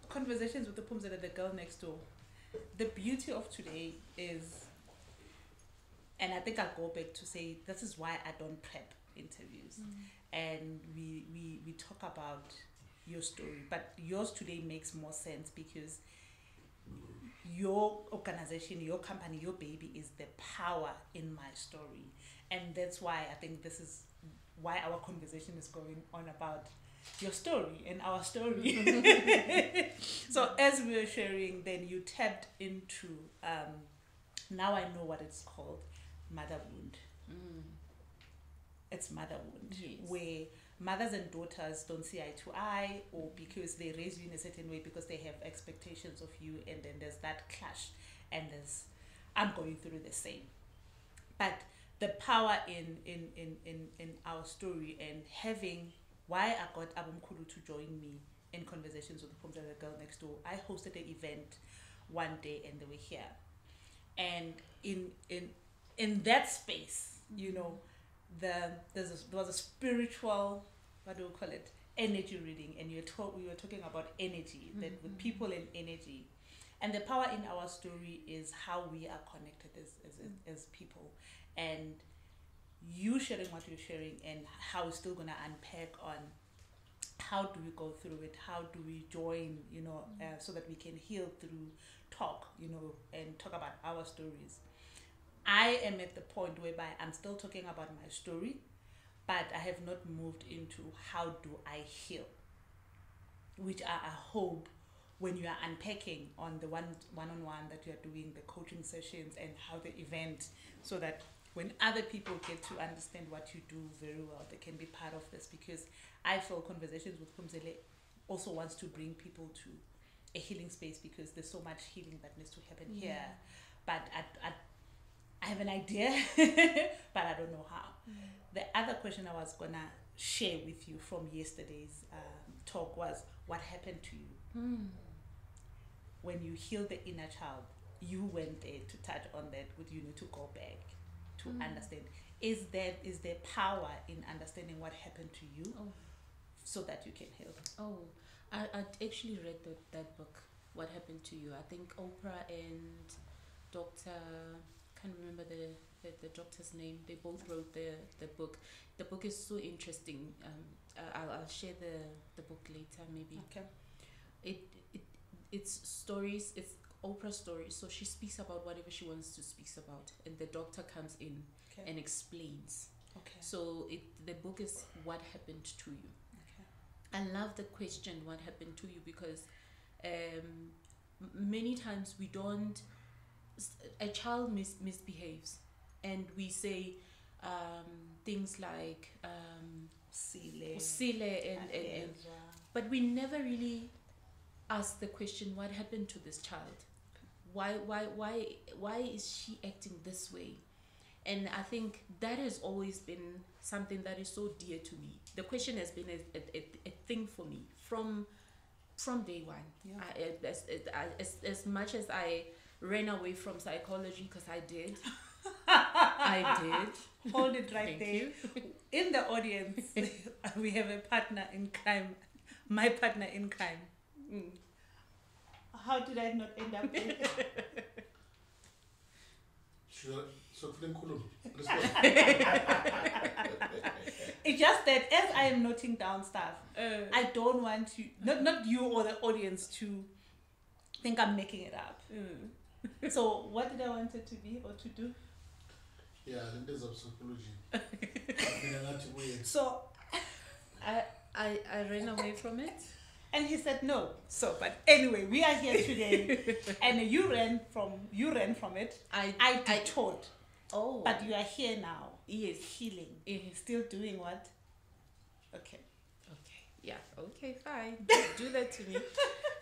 Conversations with the Phumzile, the girl next door. The beauty of today is, and I think I'll go back to say this is why I don't prep interviews, and we talk about your story, but yours today makes more sense because your organization, your company, your baby is the power in my story, and that's why I think this is why our conversation is going on about your story and our story. So as we were sharing, then you tapped into now I know what it's called, mother wound. It's mother wound, Yes. where mothers and daughters don't see eye to eye, or because they raise you in a certain way because they have expectations of you, and then there's that clash, and there's I'm going through the same. But the power in our story, and having why I got Abumkulu to join me in Conversations with the Phumzile, the girl next door. I hosted an event one day and they were here. And in that space, you know, there was a spiritual, what do we call it, energy reading, and we were talking about energy, that with people and energy. And the power in our story is how we are connected as people. And you sharing what you're sharing, and how we're still going to unpack on how do we go through it, how do we join, you know, so that we can heal through talk, you know, and talk about our stories. I am at the point whereby I'm still talking about my story, but I have not moved into how do I heal, which I hope when you are unpacking on the one-on-one that you are doing, the coaching sessions and how the event, so that when other people get to understand what you do very well, they can be part of this, because I feel Conversations with Phumzile also wants to bring people to a healing space, because there's so much healing that needs to happen here. But I have an idea, but I don't know how. The other question I was going to share with you from yesterday's talk was, what happened to you? When you heal the inner child, you went there to touch on that, with you need to go back to understand. Is there power in understanding what happened to you, so that you can heal? I actually read that book, What Happened to You. I think Oprah and Dr. can't remember the doctor's name. They both wrote the book. The book is so interesting. I'll share the book later, maybe. Okay. It's stories. It's Oprah stories. So she speaks about whatever she wants to speak about, and the doctor comes in and explains. Okay. So the book is What Happened to You. I love the question, what happened to you, because many times we don't, a child misbehaves, and we say things like Sile and but we never really ask the question, what happened to this child? Why is she acting this way? And I think that has always been something that is so dear to me. The question has been a thing for me from day one. As much as I ran away from psychology, because I did. I did. Hold it right Thank there. you. In the audience, we have a partner in crime. My partner in crime. How did I not end up there? It's just that as I am noting down stuff, I don't want you, not you or the audience, to think I'm making it up. So what did I want it to be or to do? Yeah, in terms of psychology. So I ran away from it. and he said no. So but anyway, we are here today, and you ran from it. I taught. Oh. But you are here now. Yes. Healing. Yes. Still doing what? Okay. Yeah, okay, fine. Do that to me.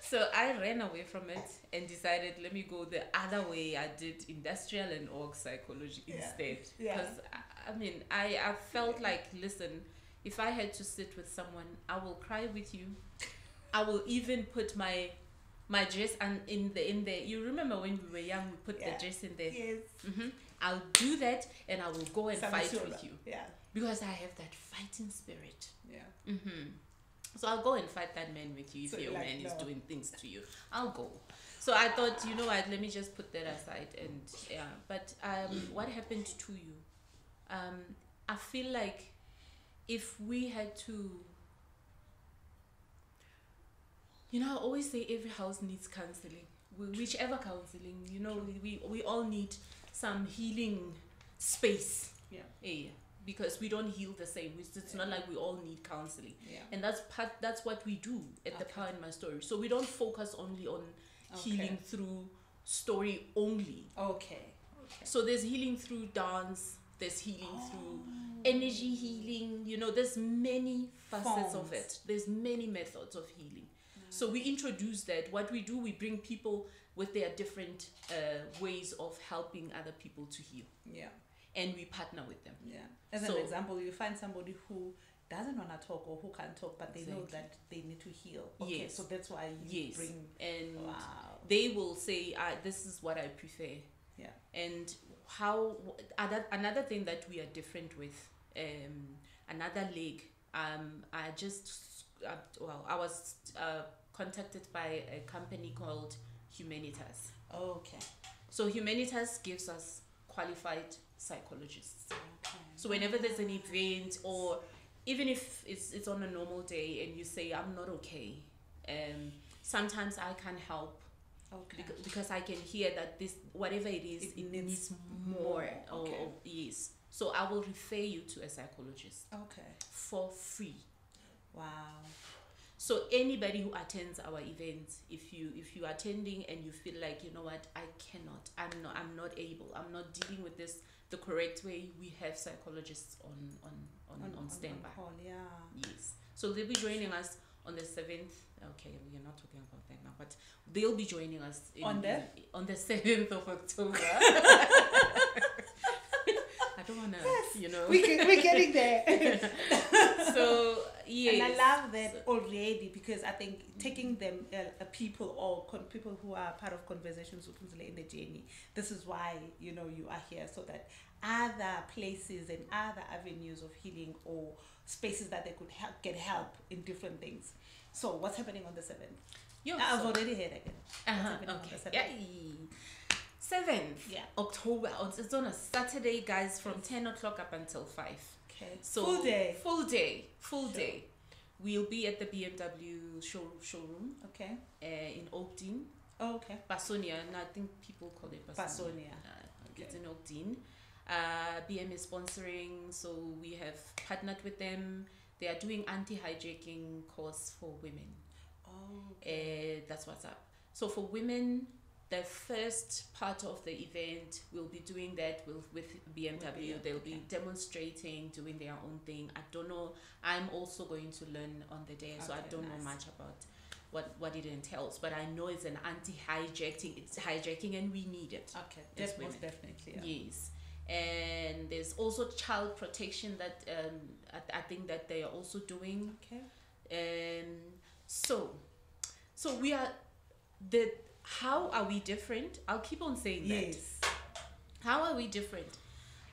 So I ran away from it and decided, let me go the other way. I did industrial and org psychology instead. Because, I felt like, listen, if I had to sit with someone, I will cry with you. I will even put my dress in there. You remember when we were young, we put the dress in there? Yes. Mm-hmm. I'll do that, and I will go and fight with you. Yeah. Because I have that fighting spirit. Yeah. Mm-hmm. So I'll go and fight that man with you if So your like, man is no. doing things to you. I'll go. So I thought, you know what, let me just put that aside. And yeah, but what happened to you? I feel like if we had to, you know, I always say every house needs counseling. Whichever counseling, you know, we all need some healing space. Yeah. Because we don't heal the same. It's not like we all need counseling. Yeah. And that's what we do at the Power in My Story. So we don't focus only on healing through story only. Okay. So there's healing through dance, there's healing through energy healing, you know, there's many facets of it. There's many methods of healing. So we introduce that. What we do, we bring people with their different ways of helping other people to heal. Yeah. And we partner with them. Yeah. As an example, you find somebody who doesn't want to talk or who can't talk, but they know that they need to heal. Okay, yes. so that's why you bring... And wow. they will say, this is what I prefer. Yeah. And another thing that we are different with, another leg, I was contacted by a company called Humanitas. Okay. So Humanitas gives us qualified psychologists. Okay. So whenever there's an event, or even if it's on a normal day and you say, I'm not okay, sometimes I can help. Okay. Because I can hear that this, whatever it is, it needs more. Okay. Or yes. So I will refer you to a psychologist. Okay. For free. Wow. So anybody who attends our events, if you are attending and you feel like, you know what, I'm not able, I'm not dealing with this the correct way, we have psychologists on standby. On call, yeah. Yes. So they'll be joining us on the 7th. Okay, we're not talking about that now, but they'll be joining us on the 7th of October. I don't want to, you know. We're getting there. So, yes. And I love that already, because I think taking them, people or people who are part of conversations with Phumzile in the journey, this is why, you know, you are here, so that other places and other avenues of healing or spaces that they could get help in different things. So what's happening on the 7th? I've already heard again. What's happening on the 7th? Yeah. 7th October. It's on a Saturday, guys, from 10 o'clock up until 5. Okay. So full day. We'll be at the BMW showroom. Okay. In Oakdene. Oh, okay. Basonia, and I think people call it Basonia. It's in Oakdene. BM is sponsoring, so we have partnered with them. They are doing anti-hijacking course for women. Oh, okay. That's what's up. So for women, the first part of the event, we'll be doing that with BMW. They'll be demonstrating, doing their own thing. I don't know. I'm also going to learn on the day, so I don't know much about what it entails. But I know it's an anti-hijacking. It's hijacking, and we need it. Okay, most definitely. Yeah. Yes. And there's also child protection that I think that they are also doing. Okay. So we are how are we different? I'll keep on saying that. Yes. How are we different?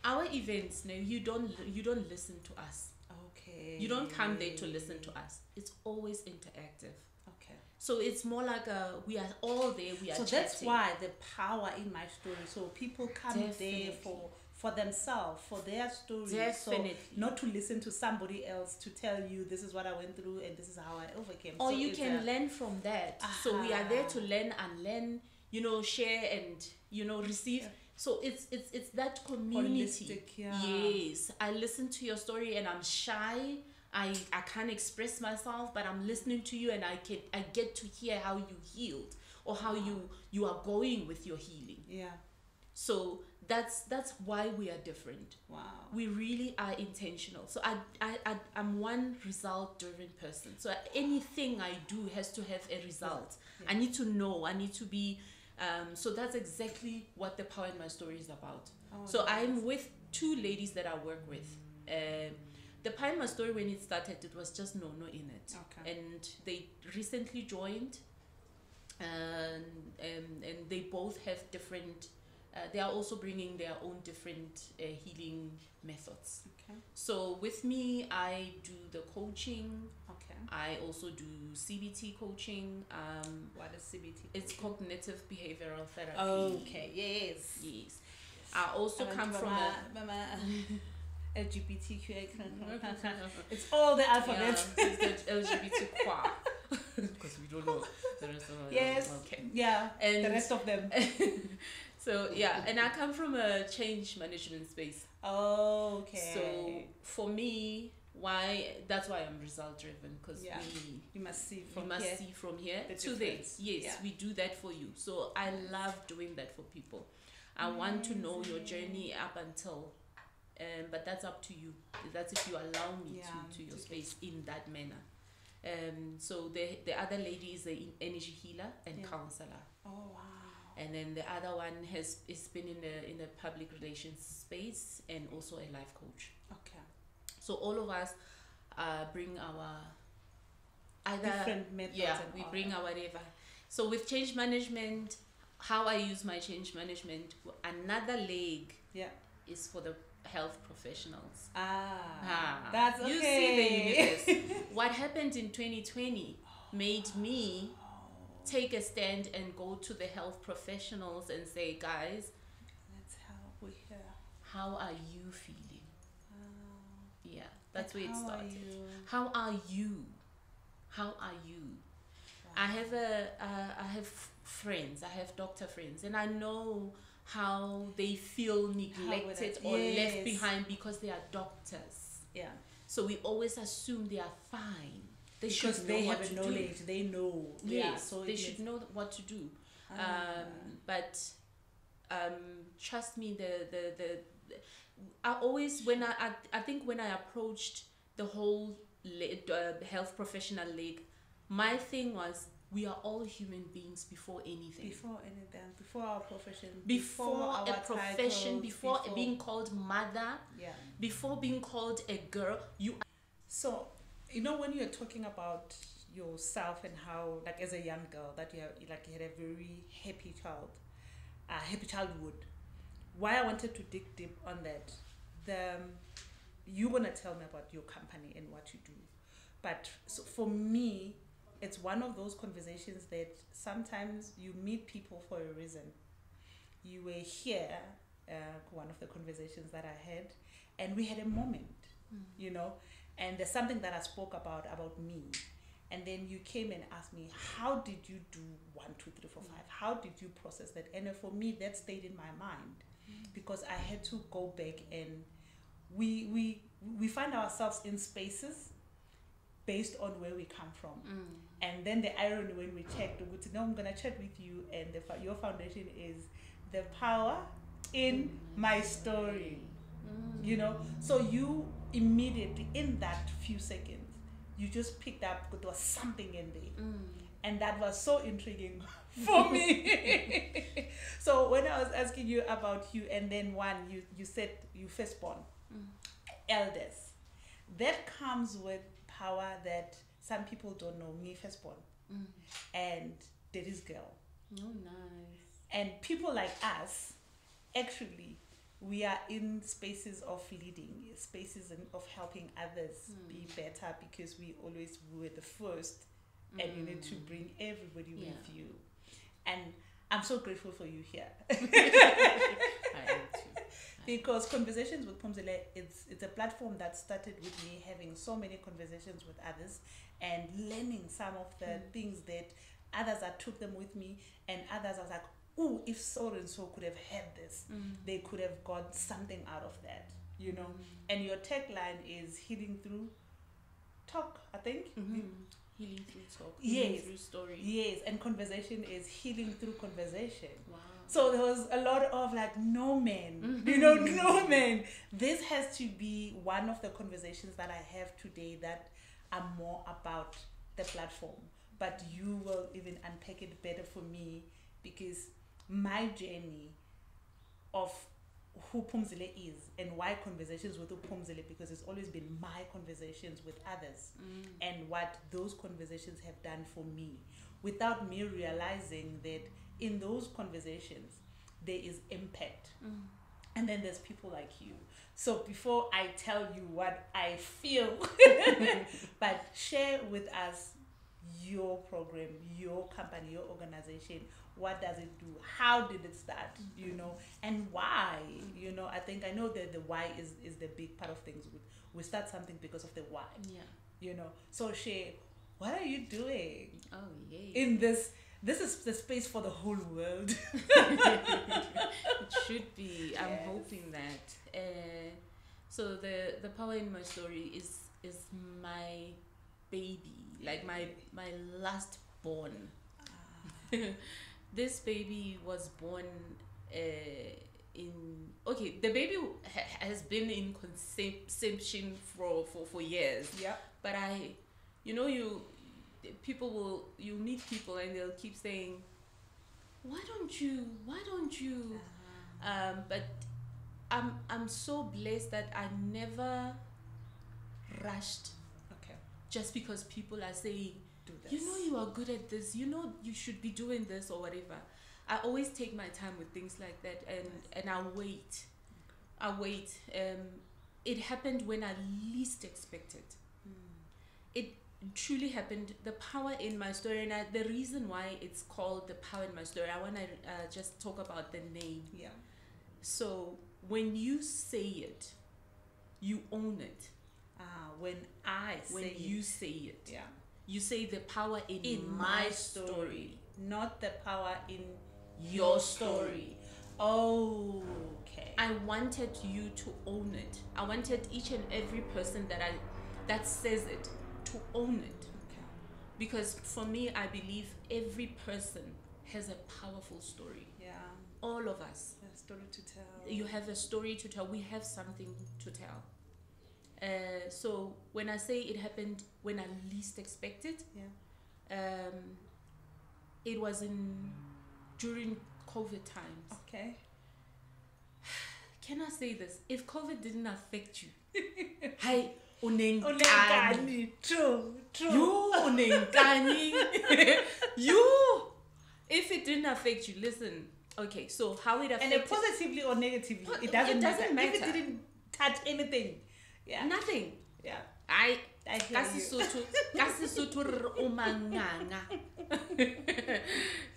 Our events, now you don't listen to us. Okay. You don't come there to listen to us. It's always interactive. Okay. So it's more like we are all there. We are. So that's why the power in my story. So people come there for themselves, for their stories. Definitely. So not to listen to somebody else to tell you this is what I went through and this is how I overcame. Or so you can learn from that. So we are there to learn and learn, you know, share and, you know, receive. Yeah. So it's that community. Holistic, yeah. Yes. I listen to your story and I'm shy. I can't express myself, but I'm listening to you and I get to hear how you healed or how you are going with your healing. Yeah. So that's why we are different. Wow. We really are intentional. So I'm one result driven person. So anything I do has to have a result. Yeah. I need to know. I need to be. So that's exactly what the Power in My Story is about. Oh, so I'm with 2 ladies that I work with. The Power in My Story, when it started, it was just Nono in it. Okay. And they recently joined. And they both have different they are also bringing their own different healing methods. Okay. So with me, I do the coaching. Okay. I also do CBT coaching. What is CBT? It's cognitive behavioral therapy. Okay. Yes. Yes. I also come from a LGBTQA. It's all the alphabet. Yeah, it's the LGBTQ. Because we don't know the rest of them. Yes. Okay. Yeah. And the rest of them. So yeah, and I come from a change management space. Okay. So for me, that's why I'm result driven, because you must see from here the to there. difference. Yes, we do that for you. So I love doing that for people. I want to know your journey up until, but that's up to you. That's if you allow me to your space in that manner. So the other lady is the energy healer and counselor. Oh wow. And then the other one is been in the public relations space and also a life coach. Okay. So all of us bring our either different methods. Yeah, and we all bring that. our whatever. So with change management, how I use my change management, another leg is for the health professionals. That's okay. You see the universe. What happened in 2020 made me take a stand and go to the health professionals and say, guys, let's help. We're here. How are you feeling? Yeah, that's where it How are started. you? How are you? How are you? Wow. I have friends. I have doctor friends, and I know how they feel neglected or left behind because they are doctors. Yeah. So we always assume they are fine. Because they have a knowledge, they know. Yes, so they should know what to do. But trust me, I always I think when I approached the whole health professional league, my thing was, we are all human beings before anything. Before anything, before our profession, before our a profession, titles, before being called mother, before being called a girl, you. So, you know, when you're talking about yourself and how, like, as a young girl, that you had a very happy childhood. Why I wanted to dig deep on that, you're gonna tell me about your company and what you do, but so for me, it's one of those conversations that sometimes you meet people for a reason. You were here, one of the conversations that I had, and we had a moment, you know. And there's something that I spoke about me, and then you came and asked me, how did you do 1, 2, 3, 4, 5? How did you process that? And for me, that stayed in my mind because I had to go back, and we find ourselves in spaces based on where we come from. And then the irony when we checked, no, I'm gonna chat with you, and your foundation is the power in my story. You know, so you immediately, in that few seconds, you just picked up there was something in there, and that was so intriguing for me. So when I was asking you about you, and then you said you firstborn, elders, that comes with power that some people don't know. Me firstborn, and daddy's girl. Oh, nice. And people like us, actually, we are in spaces of leading, spaces of helping others be better, because we were the first, and you need to bring everybody with you. And I'm so grateful for you here. I am too. Because Conversations with Phumzile, it's a platform that started with me having so many conversations with others and learning some of the things that others, I took them with me, and others I was like, oh, if so and so could have had this, they could have got something out of that, you know. And your tagline is healing through talk, I think. Healing through talk. Yes. Healing through story. Yes, and conversation is healing through conversation. Wow. So there was a lot of like, no man, you know, no man. This has to be one of the conversations that I have today that are more about the platform. But you will even unpack it better for me, because my journey of who Phumzile is and why Conversations with Phumzile, because it's always been my conversations with others and what those conversations have done for me, without me realizing that in those conversations there is impact. And then there's people like you. So before I tell you what I feel, but share with us your program, your company, your organization. What does it do? How did it start? You know, and why? You know, I know that the why is the big part of things. We start something because of the why. Yeah. You know, so share. What are you doing? Oh yay! In this is the space for the whole world. It should be. Yes. I'm hoping that. So the power in my story is my baby, like my last born. This baby was born the baby has been in conception for years. Yeah. But you'll meet people and they'll keep saying, why don't you but I'm so blessed that I never rushed Okay. just because people are saying, Do this. you know, you are good at this, you know, you should be doing this or whatever. I always take my time with things like that, and I wait. It happened when I least expected. It truly happened. The power in my story, and the reason why it's called the power in my story, I want to just talk about the name. Yeah. So when you say it, you own it. When You say it, yeah, you say the power in my story, not the power in your story. Okay. I wanted you to own it. I wanted each and every person that says it to own it. Okay. Because for me, I believe every person has a powerful story. Yeah. All of us. A story to tell. You have a story to tell. We have something to tell. So when I say it happened when I least expected, it was during COVID times. Okay. Can I say this? If COVID didn't affect you, hi, Unengani. True. you unengani. You, if it didn't affect you, listen. Okay, so how it affected? And positively or negatively, Well, it doesn't matter. If matter. it didn't touch anything, yeah, Nothing. yeah. I hear you.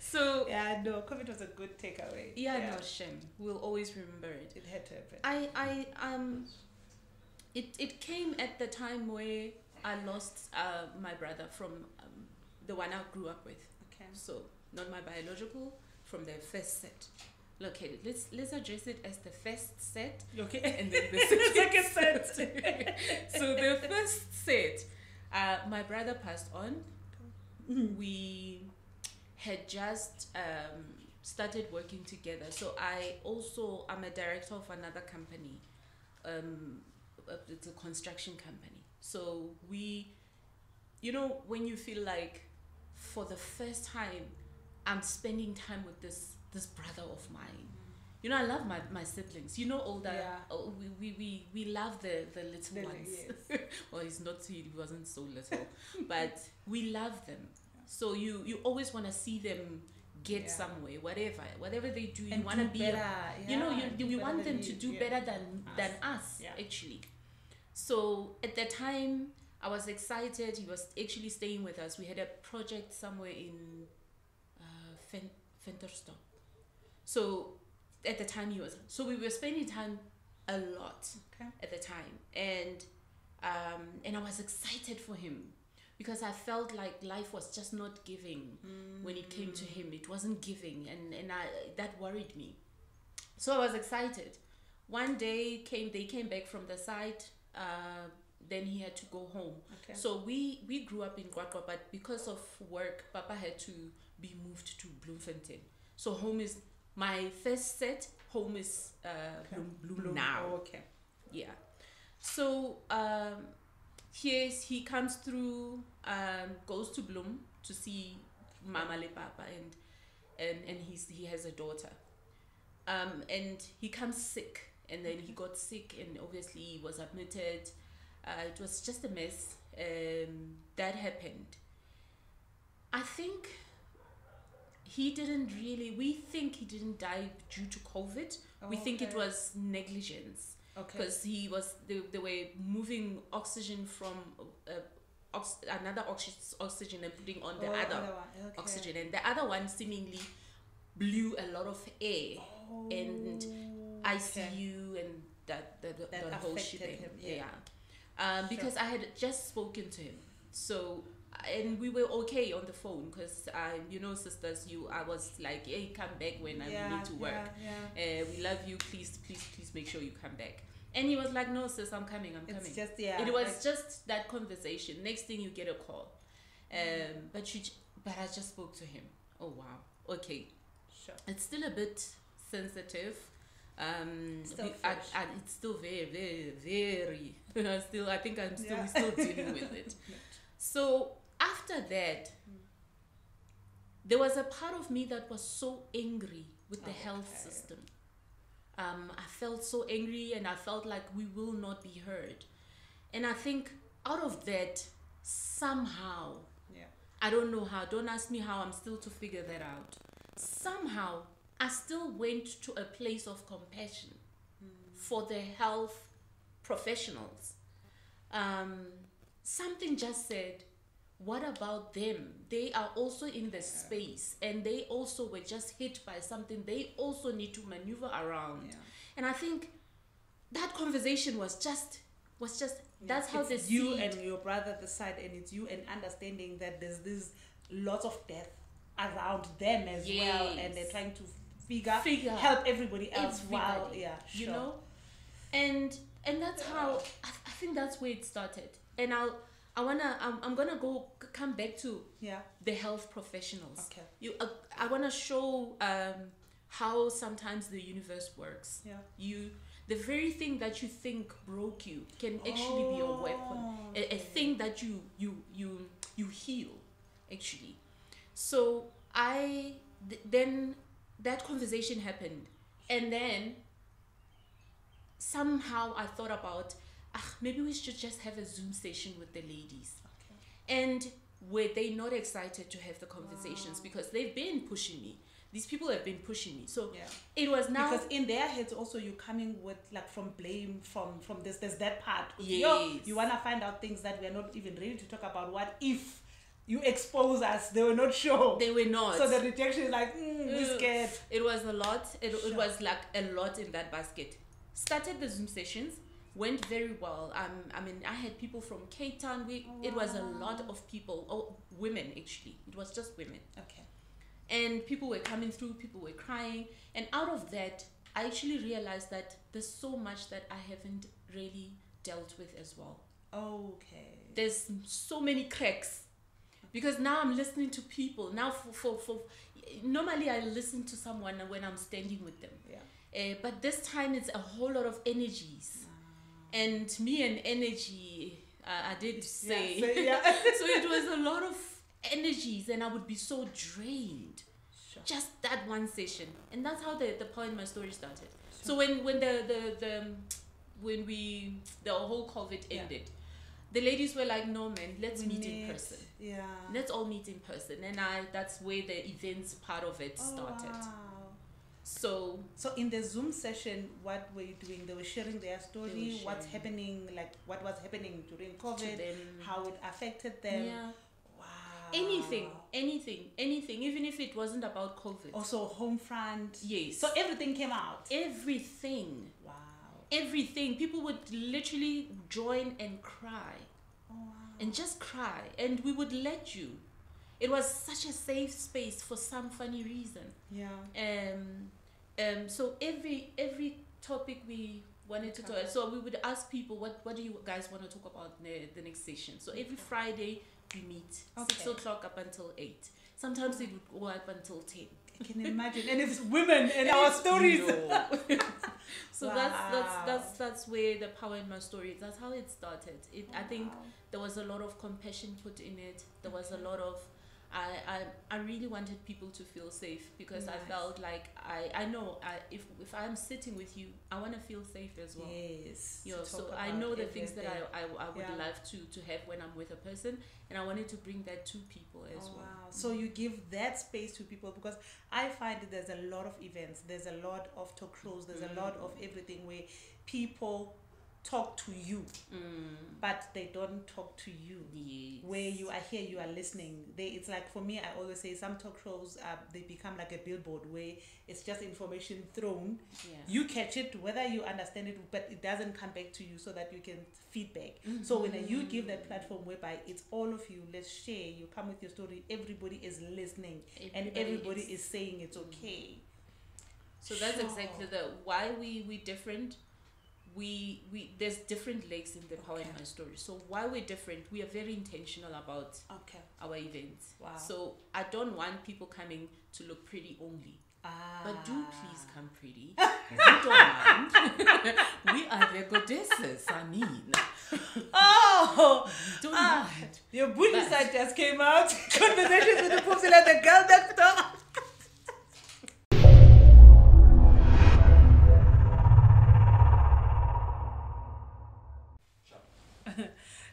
So Yeah, no, COVID was a good takeaway. no shame. We'll always remember it. It had to happen. It came at the time where I lost my brother from the one I grew up with. Okay. So not my biological, from the first set. Located. Let's address it as the first set. Okay. And then the second set. So the first set, my brother passed on. We had just started working together. So I'm a director of another company. It's a construction company. So when you feel like for the first time I'm spending time with this brother of mine. You know, I love my siblings. You know, all the we love the little ones. Yes. Well, he wasn't so little, but we love them. So you always want to see them get somewhere, whatever they do. You want to be better. you want them to do better than us actually. So at the time, I was excited. He was actually staying with us. We had a project somewhere in Ventersdorp. So at the time we were spending time a lot at the time, and I was excited for him because I felt like life was just not giving when it came to him. It wasn't giving, and that worried me. So I was excited. One day they came back from the site. Then he had to go home. Okay. So we grew up in Kwakwa, but because of work, Papa had to be moved to Bloemfontein. So home is my first set. Home is Bloem now. Oh, okay. Yeah. So he comes through, goes to Bloem to see Mama le Papa, and he has a daughter. And he comes sick, and then he got sick, and obviously he was admitted. It was just a mess. That happened. I think he didn't really. We think he didn't die due to COVID. We think it was negligence. Okay. Because they were moving oxygen from another oxygen and putting on the other oxygen, and the other one seemingly blew a lot of air and ICU and that whole shit. Because I had just spoken to him, so and we were okay on the phone because sisters, I was like, hey, come back when I need to work. We love you, please make sure you come back. And he was like, no sis, I'm coming. It's just it was just that conversation. Next thing you get a call, but I just spoke to him. Oh wow, okay, sure. It's still a bit sensitive. Still it's still very very still. I think we're still dealing with it. So after that, there was a part of me that was so angry with the health system. I felt so angry and I felt like we will not be heard. And I think out of that, somehow, I don't know how, don't ask me how, I'm still to figure that out. Somehow, I still went to a place of compassion for the health professionals. Something just said, what about them? They are also in the space and they also were just hit by something. They also need to maneuver around. And I think that conversation was just that's how it's you and your brother at the side, and it's you and understanding that there's this lots of death around them as well, and they're trying to figure help everybody else while you know, and that's how I think that's where it started. And I'm gonna come back to the health professionals. Okay. I wanna show how sometimes the universe works. The very thing that you think broke you can actually be a weapon, a thing that you heal actually. So then that conversation happened, and then somehow I thought about, maybe we should just have a Zoom session with the ladies. And were they not excited to have the conversations? Because they've been pushing me. These people have been pushing me. So it was now, because in their heads also you're coming with like from blame from this. There's that part. Yes. You wanna find out things that we're not even ready to talk about. What if you expose us? They were not sure. They were not. So the rejection is like, we're scared. It was a lot. It was like a lot in that basket. Started the Zoom sessions. Went very well. I mean, I had people from Cape Town. It was a lot of people, women actually. It was just women. Okay. And people were coming through, people were crying. And out of that, I actually realized that there's so much that I haven't really dealt with as well. Okay. There's so many cracks. Because now I'm listening to people. Now normally I listen to someone when I'm standing with them. But this time it's a whole lot of energies. And me and energy, I did say. So it was a lot of energies and I would be so drained. Just that one session. And that's how the Power in My Story started. So when the whole COVID ended, the ladies were like, no man, let's meet in person. Let's all meet in person. And that's where the events part of it started. Wow. So in the Zoom session, what were you doing? They were sharing their story, what's happening, like what was happening during COVID, how it affected them. Wow. Anything, even if it wasn't about COVID. Also home front. Yes. So everything came out. Everything. Wow. Everything. People would literally join and cry. Oh, wow. And just cry. And we would let you. It was such a safe space for some funny reason. So every topic we wanted to talk. So we would ask people, what do you guys want to talk about in the next session? So every Friday we meet 6 o'clock up until 8. Sometimes it would go up until 10. I can imagine. And it's women and our stories. So that's where the Power in My Story. That's how it started. I think there was a lot of compassion put in it. There was a lot of I really wanted people to feel safe because I Nice. felt like I know if I'm sitting with you, I want to feel safe as well. Yes. You know, to so talk I about know the things that everything. I would Yeah. love to have when I'm with a person, and I wanted to bring that to people as Oh, well. wow. So you give that space to people, because I find that there's a lot of events, there's a lot of talk shows, there's a lot of everything where people talk to you, but they don't talk to you. Yes. Where you are here, you are listening. It's like, for me, I always say some talk shows they become like a billboard where it's just information thrown. Yeah. You catch it, whether you understand it, but it doesn't come back to you so that you can feedback. So when you give that platform whereby it's all of you, let's share, you come with your story, everybody is listening and everybody is saying it's okay. So that's Sure. exactly why we different. We there's different legs in the Power in My Story. So why we're different, we are very intentional about our events. Wow. So I don't want people coming to look pretty only. But do please come pretty. We don't mind. We are the goddesses, I mean. Oh! We don't mind. Your booty side just came out. Conversations with the Phumzile and the girl next door.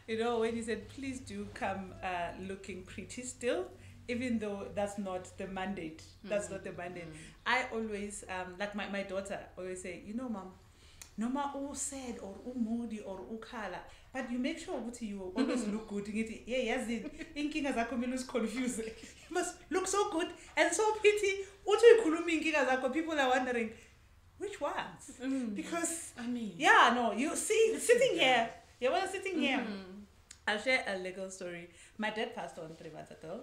You know, when he said, please do come looking pretty still, even though that's not the mandate. That's not the mandate. I always, like my daughter always say, you know, mom, no matter who sad or who moody or who color, but you make sure that you always look good. Yeah, yes, inkinga zakho mele confused. You must look so good and so pretty. People are wondering, which ones? Because, I mean, yeah, no, you see, sitting here, you were sitting here. I'll share a legal story. My dad passed on 3 months ago,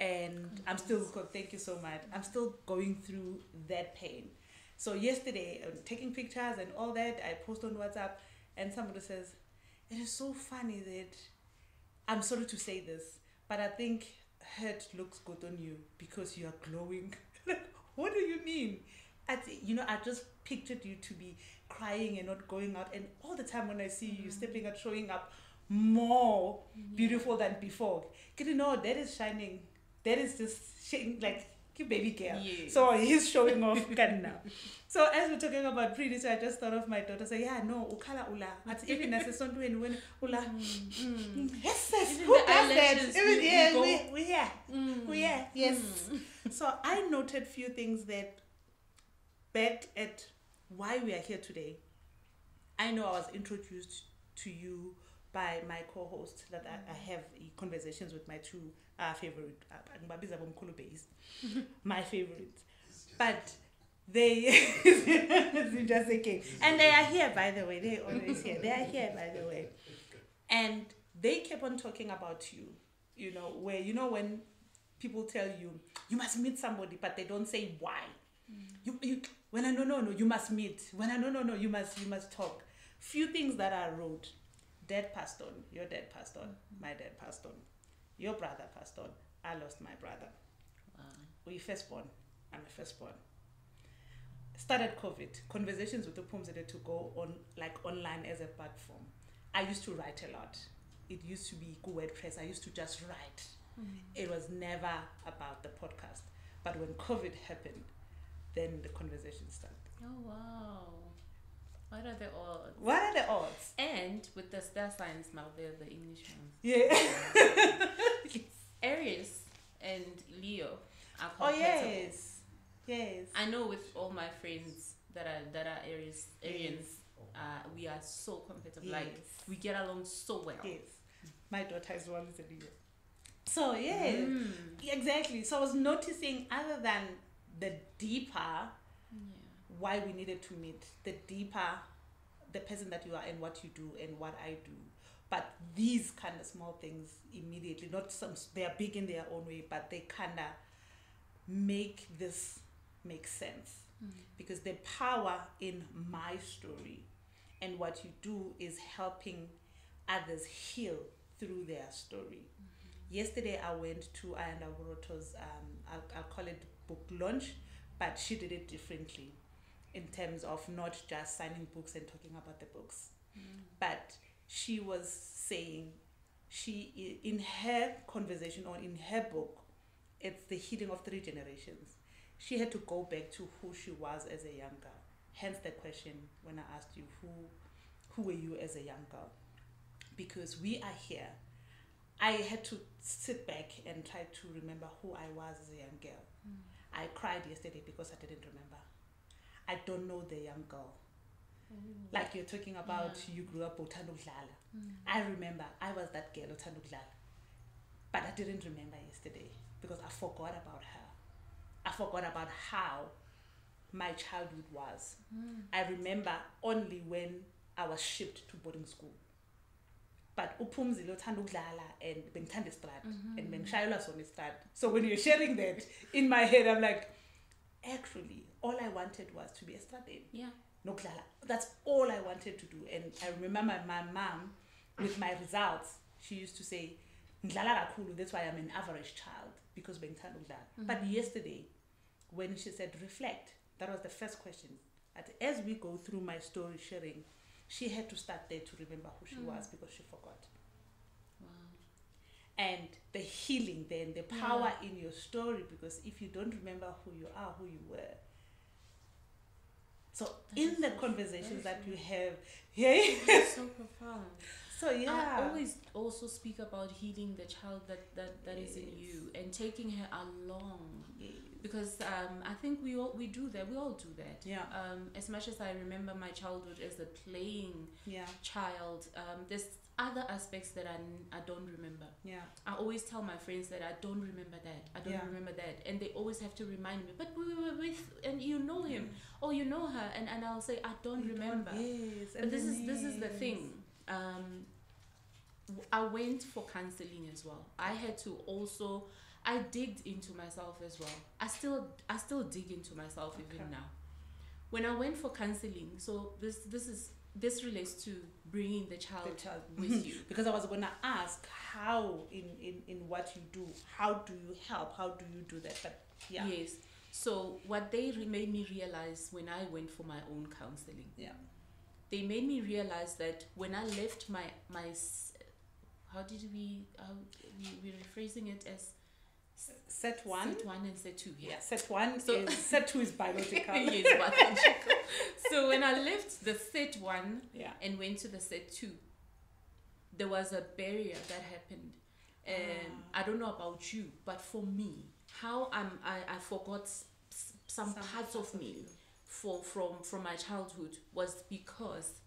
and I'm still, thank you so much, I'm still going through that pain. So yesterday, taking pictures and all that, I post on WhatsApp, and somebody says, it is so funny that, I'm sorry to say this, but I think hurt looks good on you because you are glowing. What do you mean? I just pictured you to be crying and not going out, and all the time when I see you stepping out, showing up more beautiful than before. You know, that is shining. That is just shining like baby girl. Yes. So he's showing off now. So as we're talking about pretty, so I just thought of my daughter. So yeah, no, ukala ula. At even as a son when ula. Yes, yes. Even Who the does that? eyelashes, Even we we here. We here. Yes. So I noted few things that back at why we are here today. I know I was introduced to you by my co-host that I have conversations with my two favorite, my favorite, but they just okay, and they are here, by the way. They always here. They are here, by the way, and they kept on talking about you. You know, where when people tell you you must meet somebody, but they don't say why. You when I no, you must meet. When I no, you must talk. Few things that I wrote. Dad passed on. Your dad passed on. My dad passed on. Your brother passed on. I lost my brother. Wow. We firstborn. I'm a firstborn. Started COVID. Conversations with the Phumzile to go on like online as a platform. I used to write a lot. It used to be WordPress. I used to just write. It was never about the podcast. But when COVID happened, then the conversation started. Oh wow. What are the odds? What are the odds? And with the star signs now, they're the English ones. Yeah. Aries and Leo are Oh compatible. yes. I know with all my friends that are Arians, we are so compatible. Like Yes. we get along so well. Yes. My daughter is one is a Leo. So exactly. So I was noticing, other than the deeper why we needed to meet, the deeper the person that you are and what you do and what I do. But these kind of small things immediately, not some, they are big in their own way, but they kind of make this make sense. Because the power in my story and what you do is helping others heal through their story. Yesterday I went to Ayanda Boroto's, I'll call it book launch, but she did it differently in terms of not just signing books and talking about the books. But she was saying, she, in her conversation or in her book, it's the healing of 3 generations. She had to go back to who she was as a young girl. Hence the question when I asked you, who were you as a young girl? Because we are here. I had to sit back and try to remember who I was as a young girl. I cried yesterday because I didn't remember. I don't know the young girl. Like you're talking about, you grew up uthanda ukudlala. I remember I was that girl uthanda ukudlala. But I didn't remember yesterday because I forgot about her. I forgot about how my childhood was. I remember only when I was shipped to boarding school. But uphumzile uthanda ukudlala and bengithanda istrad and bengishayelwa sona istrad. So when you're sharing that in my head, I'm like, actually, all I wanted was to be a stradin. Yeah. Nokudlala. That's all I wanted to do. And I remember my mom, with my results, she used to say, "Ngidlala kakhulu, that's why I'm an average child, because bengithanda ukudlala." But yesterday, when she said reflect, that was the first question. As we go through my story sharing, she had to start there to remember who she was because she forgot. Wow. And the healing then, the power in your story, because if you don't remember who you are, who you were. So that in the conversations that you have, That's so profound. So yeah. I always also speak about healing the child that is in you and taking her along. Because I think we do that. We all do that. Yeah. As much as I remember my childhood as a playing child, there's other aspects that I don't remember. Yeah. I always tell my friends that I don't remember that. I don't remember that. And they always have to remind me, but we were with, and you know him, or you know her, and I'll say, I don't remember. Yes. But this is the thing. I went for counseling as well. I had to also, I digged into myself as well. I still dig into myself even now. When I went for counseling, so this relates to bringing the child with you. Because I was going to ask how in what you do, how do you help? How do you do that? But yeah. Yes. So what they made me realize when I went for my own counseling. Yeah. They made me realize that when I left my how did we rephrasing it as set 1 and set 2. Yeah, set 1 set 2 is biological. Yes, biological. So when I left the set 1 and went to the set 2, there was a barrier that happened. And I don't know about you, but for me, how I forgot some parts of me from my childhood was because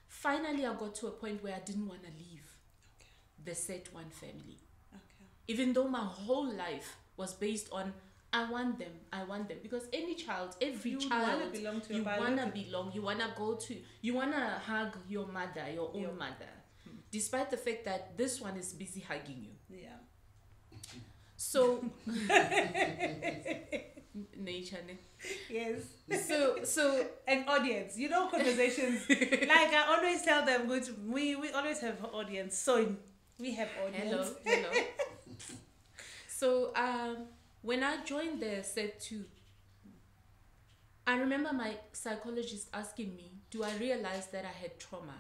finally I got to a point where I didn't want to leave the set 1 family. Even though my whole life was based on I want them, because every child, you want to belong, you want to go to, you want to hug your mother, your own mother, despite the fact that this one is busy hugging you. Yeah. So nature. Yes. So an audience, conversations. Like I always tell them, we always have an audience. So we have audience. Hello. So when I joined the set 2, I remember my psychologist asking me, do I realize that I had trauma?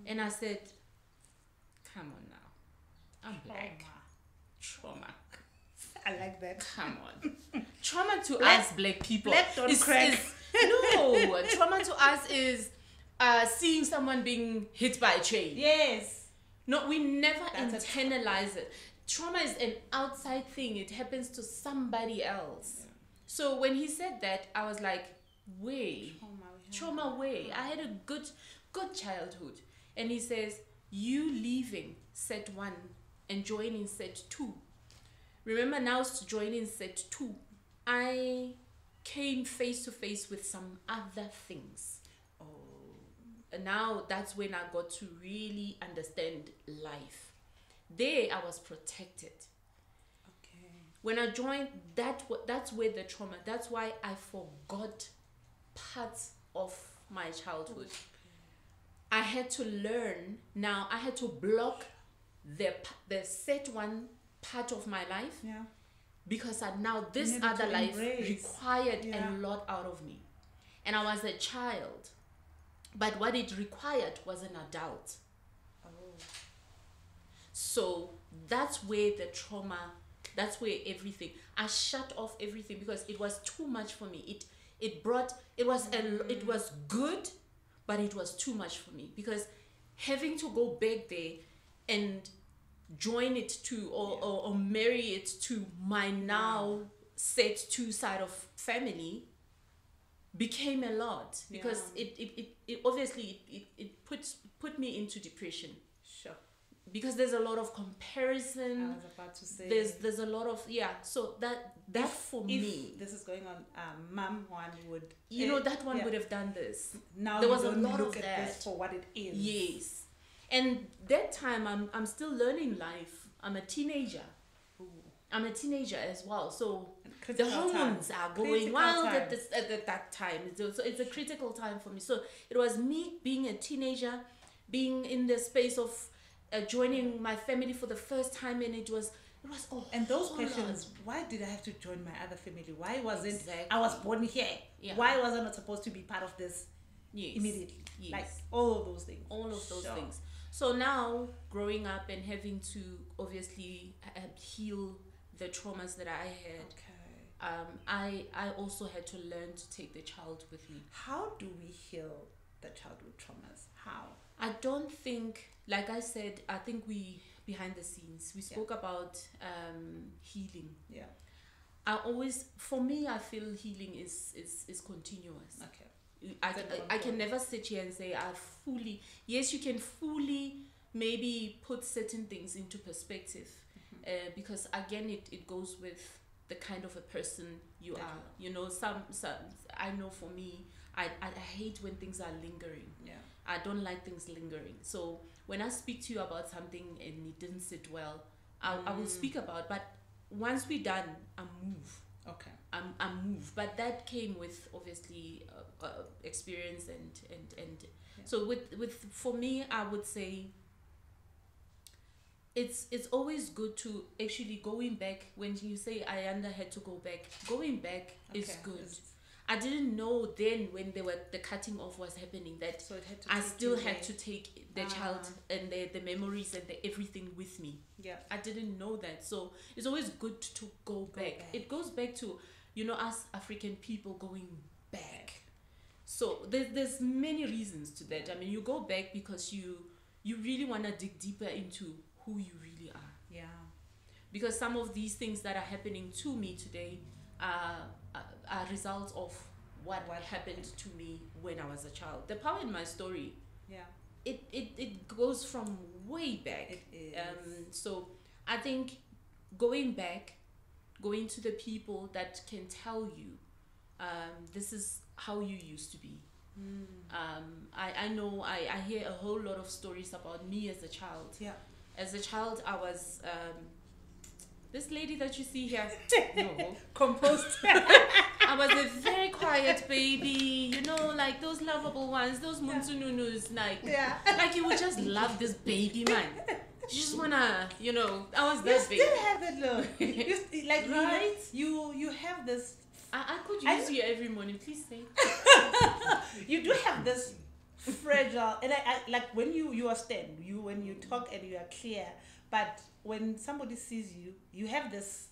And I said, come on now, I'm black. Trauma. I like that. Come on. Trauma to us black people is no. Trauma to us is seeing someone being hit by a chain. Yes. No, we never internalize it. Trauma is an outside thing. It happens to somebody else. Yeah. So when he said that, I was like, trauma way. I had a good childhood. And he says, you leaving set 1 and joining set 2. Remember now joining set 2, I came face to face with some other things. And now that's when I got to really understand life. There I was protected. Okay. When I joined, that's where the trauma, that's why I forgot parts of my childhood. Okay. I had to learn, now I had to block the set 1 part of my life, because now this other life required a lot out of me, and I was a child, but what it required was an adult. So that's where the trauma, that's where everything, I shut off everything because it was too much for me. It was good, but it was too much for me, because having to go back there and join it to or marry it to my now set two side of family became a lot, because it obviously it put me into depression. Sure. Because there's a lot of comparison. I was about to say, there's a lot of so that for me, this is going on, mom one would, that one would have done this. Now there you was a don't lot look of at that this for what it is. Yes. And that time I'm still learning life. I'm a teenager. Ooh. I'm a teenager as well, so the Critical hormones time. are going Critical wild time. at that time. So it's a critical time for me. So it was me being a teenager, being in the space of joining my family for the first time, and it was and those whole questions, why did I have to join my other family? Why wasn't Exactly. I was born here? Yeah. Why was I not supposed to be part of this immediately? Yes. Like all of those things. All of those Sure. things. So now, growing up and having to obviously heal the traumas that I had, I also had to learn to take the child with me. How do we heal the childhood traumas? How? I don't think, like I said, I think we, behind the scenes, we spoke about healing. Yeah. For me, I feel healing is continuous. Okay. I can never sit here and say yes, you can fully maybe put certain things into perspective, because again it goes with the kind of a person you are. Some I know for me, I hate when things are lingering. Yeah. I don't like things lingering. So when I speak to you about something and it didn't sit well, I will speak about, but once we're done, I move. Okay. I'm moved, but that came with obviously experience and so with for me, I would say it's always good to actually going back. When you say I had to go back, going back is good. I didn't know then when the cutting off was happening that So it had to I take still you had there. to take the child and the memories and everything with me. Yeah. I didn't know that. So it's always good to go back. It goes back to, us African people going back. So there's many reasons to that. I mean, you go back because you really want to dig deeper into who you really are. Yeah. Because some of these things that are happening to me today are results of what happened to me when I was a child. The power in my story, it goes from way back. It is. So I think going to the people that can tell you, this is how you used to be. I know I hear a whole lot of stories about me as a child. Yeah. As a child, I was this lady that you see here. Composed. I was a very quiet baby, like those lovable ones, those munzununus, like you would just love this baby, man. You just wanna, I was that baby. You still have that look. Like Right? You have this. I could use you every morning, please say. You do have this fragile, and I like when you are stand, when you talk and you are clear, but when somebody sees you, you have this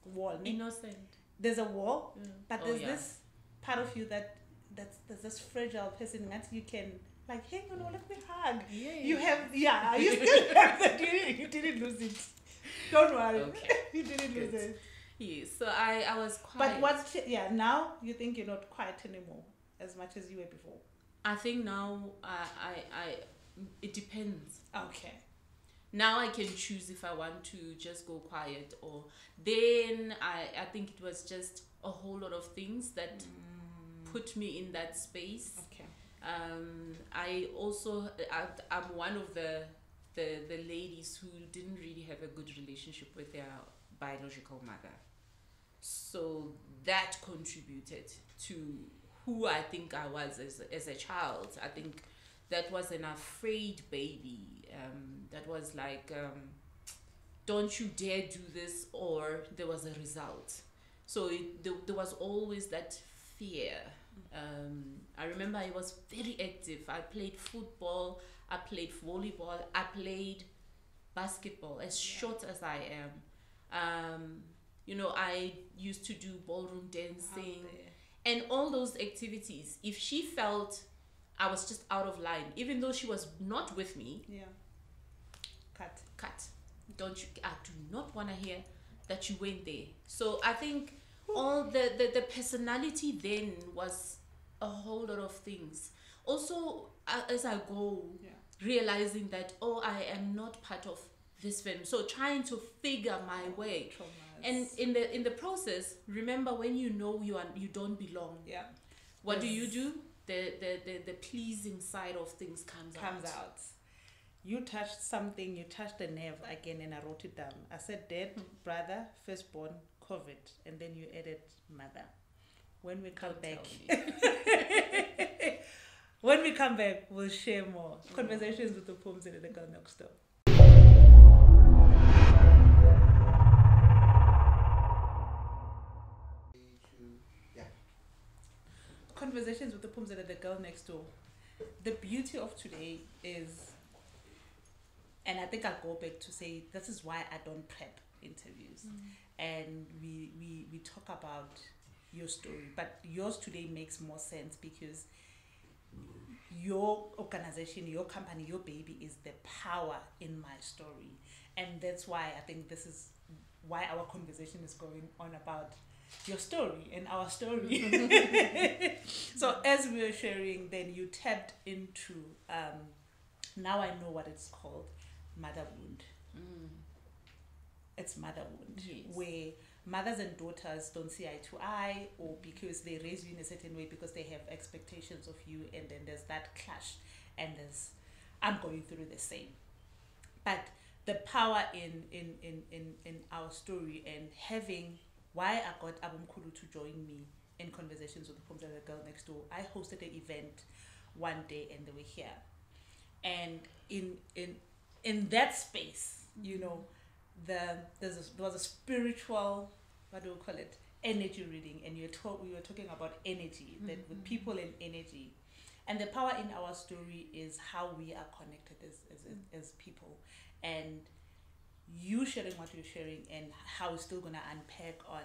wall. Innocent. There's a wall, but there's yeah. this part of you that's this fragile person that you can like, hey, let me hug. Yeah. You have, you still have that. You didn't lose it. Don't worry. Okay. You didn't lose it. Yes, so I was quiet. But now you think you're not quiet anymore as much as you were before. I think now I it depends. Okay. Now I can choose if I want to just go quiet, or then I think it was just a whole lot of things that put me in that space. Okay. I also I'm one of the ladies who didn't really have a good relationship with their biological mother, so that contributed to who I think I was as a child. I think that was an afraid baby. That was like, don't you dare do this, or there was a result. So there was always that fear. I remember I was very active. I played football, I played volleyball, I played basketball, as short as I am. I used to do ballroom dancing and all those activities. If she felt I was just out of line, even though she was not with me, cut. Don't you? I do not want to hear that you went there. So I think all the personality then was a whole lot of things. Also, as I go, realizing that I am not part of this film, so trying to figure my way. Traumas. And in the process, remember when you know you don't belong. What do? The pleasing side of things comes out. You touched something, you touched the nerve again, and I wrote it down. I said dad, brother, firstborn, COVID, and then you added mother. When we come back, we'll share more conversations with the Phumzile, the girl next door. Conversations with the Phumzile, the girl next door. The beauty of today is, and I think I'll go back to say, this is why I don't prep interviews. And we talk about your story, but yours today makes more sense because your organization, your company, your baby is the power in my story. And that's why I think this is why our conversation is going on about your story and our story. So as we were sharing, then you tapped into, now I know what it's called, mother wound. It's mother wound, where mothers and daughters don't see eye to eye, or because they raise you in a certain way because they have expectations of you, and then there's that clash, and I'm going through the same. But the power in our story, and having why I got Abumkhulu to join me in Conversations with the Phumzile, the girl next door. I hosted an event one day and they were here, and in that space, there was a spiritual, what do we call it, energy reading, and we were talking about energy, that with people and energy, and the power in our story is how we are connected as people, and you sharing what you're sharing, and how we're still gonna unpack on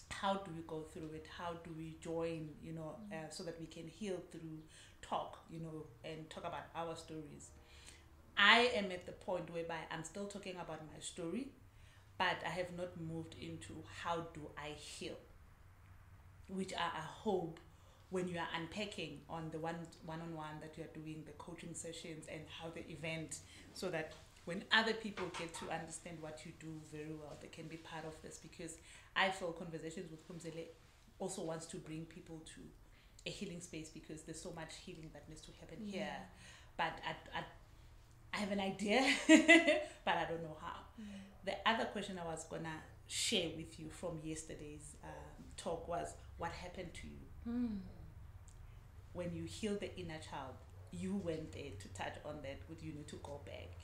how do we go through it, how do we join, so that we can heal through talk, and talk about our stories. I am at the point whereby I'm still talking about my story, but I have not moved into how do I heal, which I hope when you are unpacking on the one-on-one that you are doing, the coaching sessions and how the event, so that when other people get to understand what you do very well, they can be part of this, because I feel Conversations with Phumzile also wants to bring people to a healing space, because there's so much healing that needs to happen here. But I have an idea, but I don't know how. The other question I was gonna share with you from yesterday's talk was, what happened to you? When you heal the inner child, you went there to touch on that, but you need to go back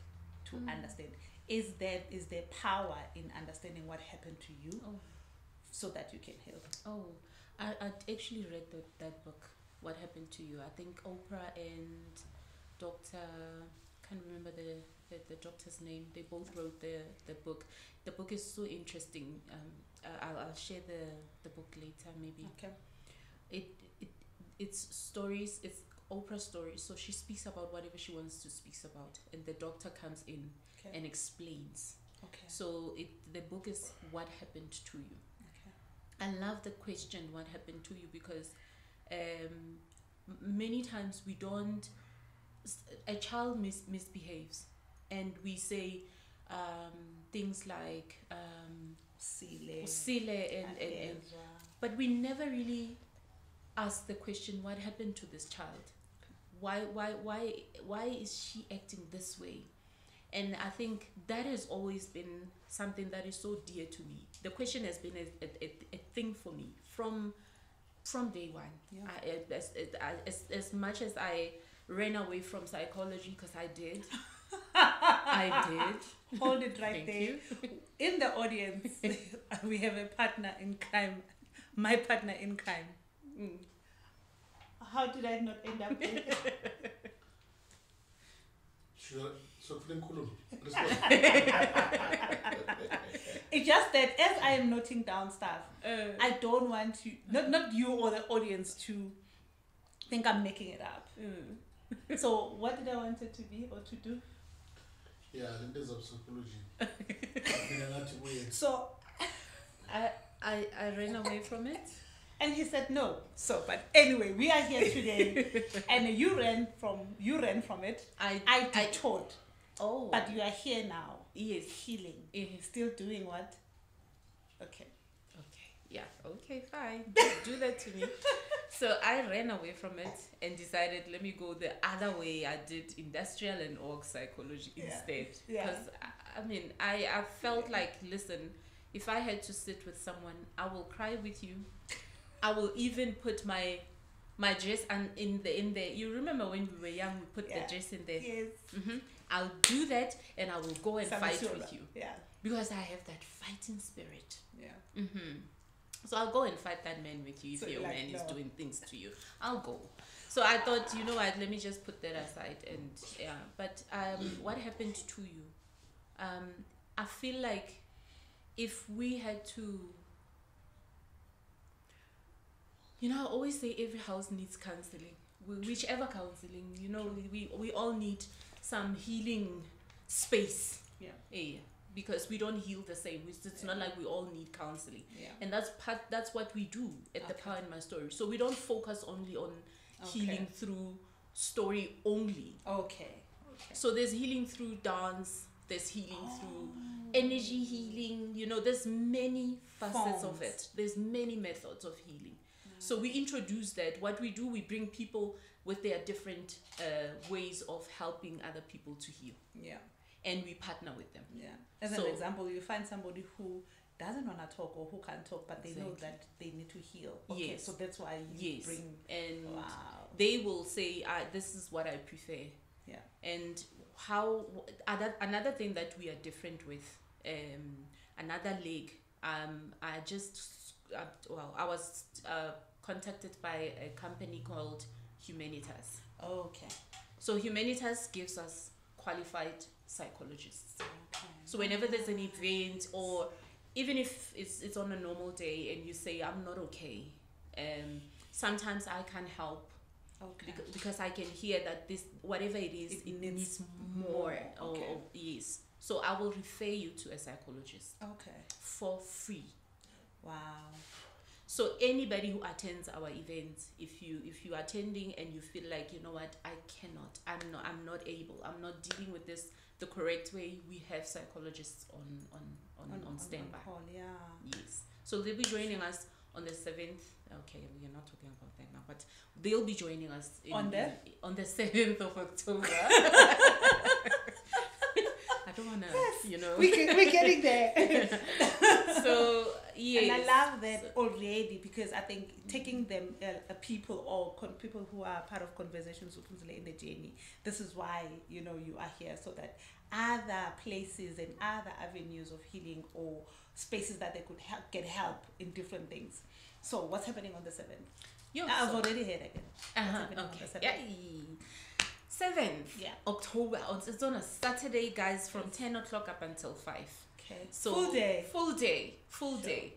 to understand. Is there power in understanding what happened to you so that you can heal? I actually read that book, What Happened to You. I think Oprah and Dr. can't remember the doctor's name. They both wrote the book. The book is so interesting. I'll share the book later maybe. Okay. It's stories. It's Oprah's stories. So she speaks about whatever she wants to speak about, and the doctor comes in and explains. Okay. So the book is What Happened to You. Okay. I love the question, what happened to you, because many times we don't. A child misbehaves, and we say things like Sile and but we never really ask the question, what happened to this child? Why is she acting this way? And I think that has always been something that is so dear to me. The question has been a thing for me from day one. As much as I ran away from psychology, because I did. I did. Hold it right Thank there. you. In the audience, we have a partner in crime. My partner in crime. How did I not end up there? So let's go. It's just that as I am noting down stuff, I don't want to, not you or the audience to think I'm making it up. So what did I want it to be or to do? Yeah, there's of psychology. So I ran away from it. and he said no. So but anyway, we are here today and you ran from it. I detoured. Oh. But you are here now. Yes. Healing. Yes. Still doing what? Okay. Okay. Yeah. Okay, fine. Do that to me. So I ran away from it and decided, let me go the other way. I did industrial and org psychology instead. Yeah. Because, I mean, I felt like, listen, if I had to sit with someone, I will cry with you. I will even put my dress and in the you remember when we were young, we put the dress in there. Yes. Mm-hmm. I'll do that and I will go and fight with you. Yeah. Because I have that fighting spirit. Yeah. Mm-hmm. So I'll go and fight that man with you if So your like, man is no. doing things to you. I'll go. So I thought, you know what, let me just put that aside and yeah. But what happened to you? I feel like if we had to, you know, I always say every house needs counseling. Whichever counseling, you know, we all need some healing space. Yeah. Yeah. Because we don't heal the same. It's not like we all need counseling. Yeah. And that's what we do at the Power in My Story. So we don't focus only on healing through story only. Okay. So there's healing through dance, there's healing through energy healing, you know, there's many facets of it. There's many methods of healing. So we introduce that. What we do, we bring people with their different ways of helping other people to heal. Yeah. And we partner with them. Yeah. As an example, you find somebody who doesn't want to talk or who can't talk, but they know that they need to heal. Okay, yes. so that's why you bring. And wow. they will say, this is what I prefer. Yeah. And another thing that we are different with, another leg. I was contacted by a company called Humanitas. Okay. So Humanitas gives us qualified psychologists. Okay. So whenever there's an event, or even if it's on a normal day and you say I'm not okay, sometimes I can help. Okay. Because I can hear that this, whatever it is, it needs more. Okay. Or yes. So I will refer you to a psychologist. Okay. For free. Wow. So anybody who attends our events, if you are attending and you feel like, you know what, I'm not able, I'm not dealing with this the correct way, we have psychologists on standby. On call, yeah. Yes. So they'll be joining us on the 7th. Okay, we are not talking about that now, but they'll be joining us on the 7th of October. I don't wanna, you know. We're getting there. So yes. And I love that already, because I think taking them people or people who are part of conversations with Phumzile in the journey, this is why, you know, you are here, so that other places and other avenues of healing or spaces that they could get help in different things. So what's happening on the 7th? I've already heard again. What's happening on the 7th? Yeah. 7th October. It's on a Saturday, guys, from 10 o'clock up until 5. Okay. So full day.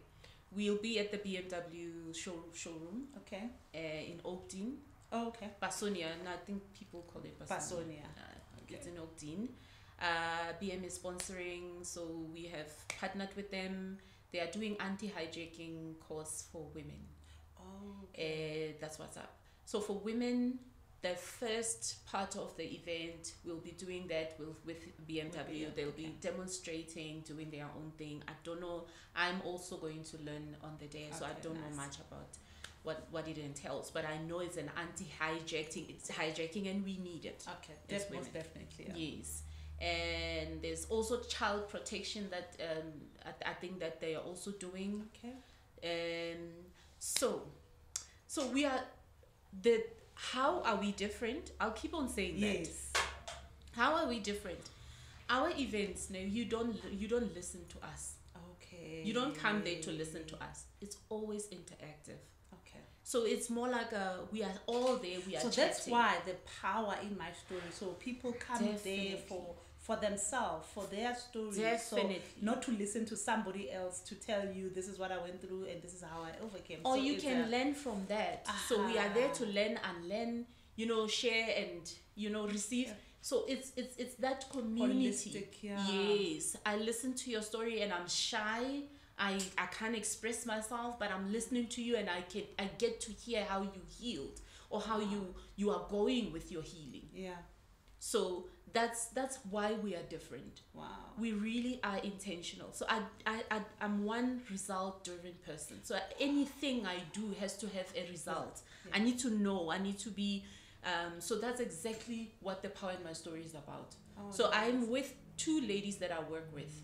We'll be at the BMW showroom. Okay. In Oakdean. Oh, okay. Basonia, and I think people call it Basonia. It's in Oakdean. BM is sponsoring, so we have partnered with them. They are doing anti-hijacking course for women. Oh. Okay. That's what's up. So for women, the first part of the event, we'll be doing that with BMW. They'll be demonstrating, doing their own thing. I don't know. I'm also going to learn on the day, so I don't know much about what it entails. But I know it's an anti-hijacking. It's hijacking, and we need it. Okay, most definitely. Yeah. Yes. And there's also child protection that I think that they are also doing. Okay. So we are how are we different? I'll keep on saying that. Yes. How are we different? Our events now, you don't listen to us. Okay. You don't come there to listen to us. It's always interactive. Okay. So it's more like we are all there. We are. So chatting. that's why the power in my story. So people come there for themselves, for their story. Definitely. So not to listen to somebody else to tell you this is what I went through and this is how I overcame. Or so you can learn from that. So we are there to learn and learn, share and receive. Yeah. So it's that community. Holistic, yeah. Yes, I listen to your story and I'm shy. I can't express myself, but I'm listening to you and I get to hear how you healed or how you are going with your healing. Yeah. So that's why we are different. Wow. We really are intentional. So I'm one result driven person. So anything I do has to have a result. Yeah. I need to know. I need to be. So that's exactly what the Power in My Story is about. Oh, So nice. I'm with two ladies that I work with.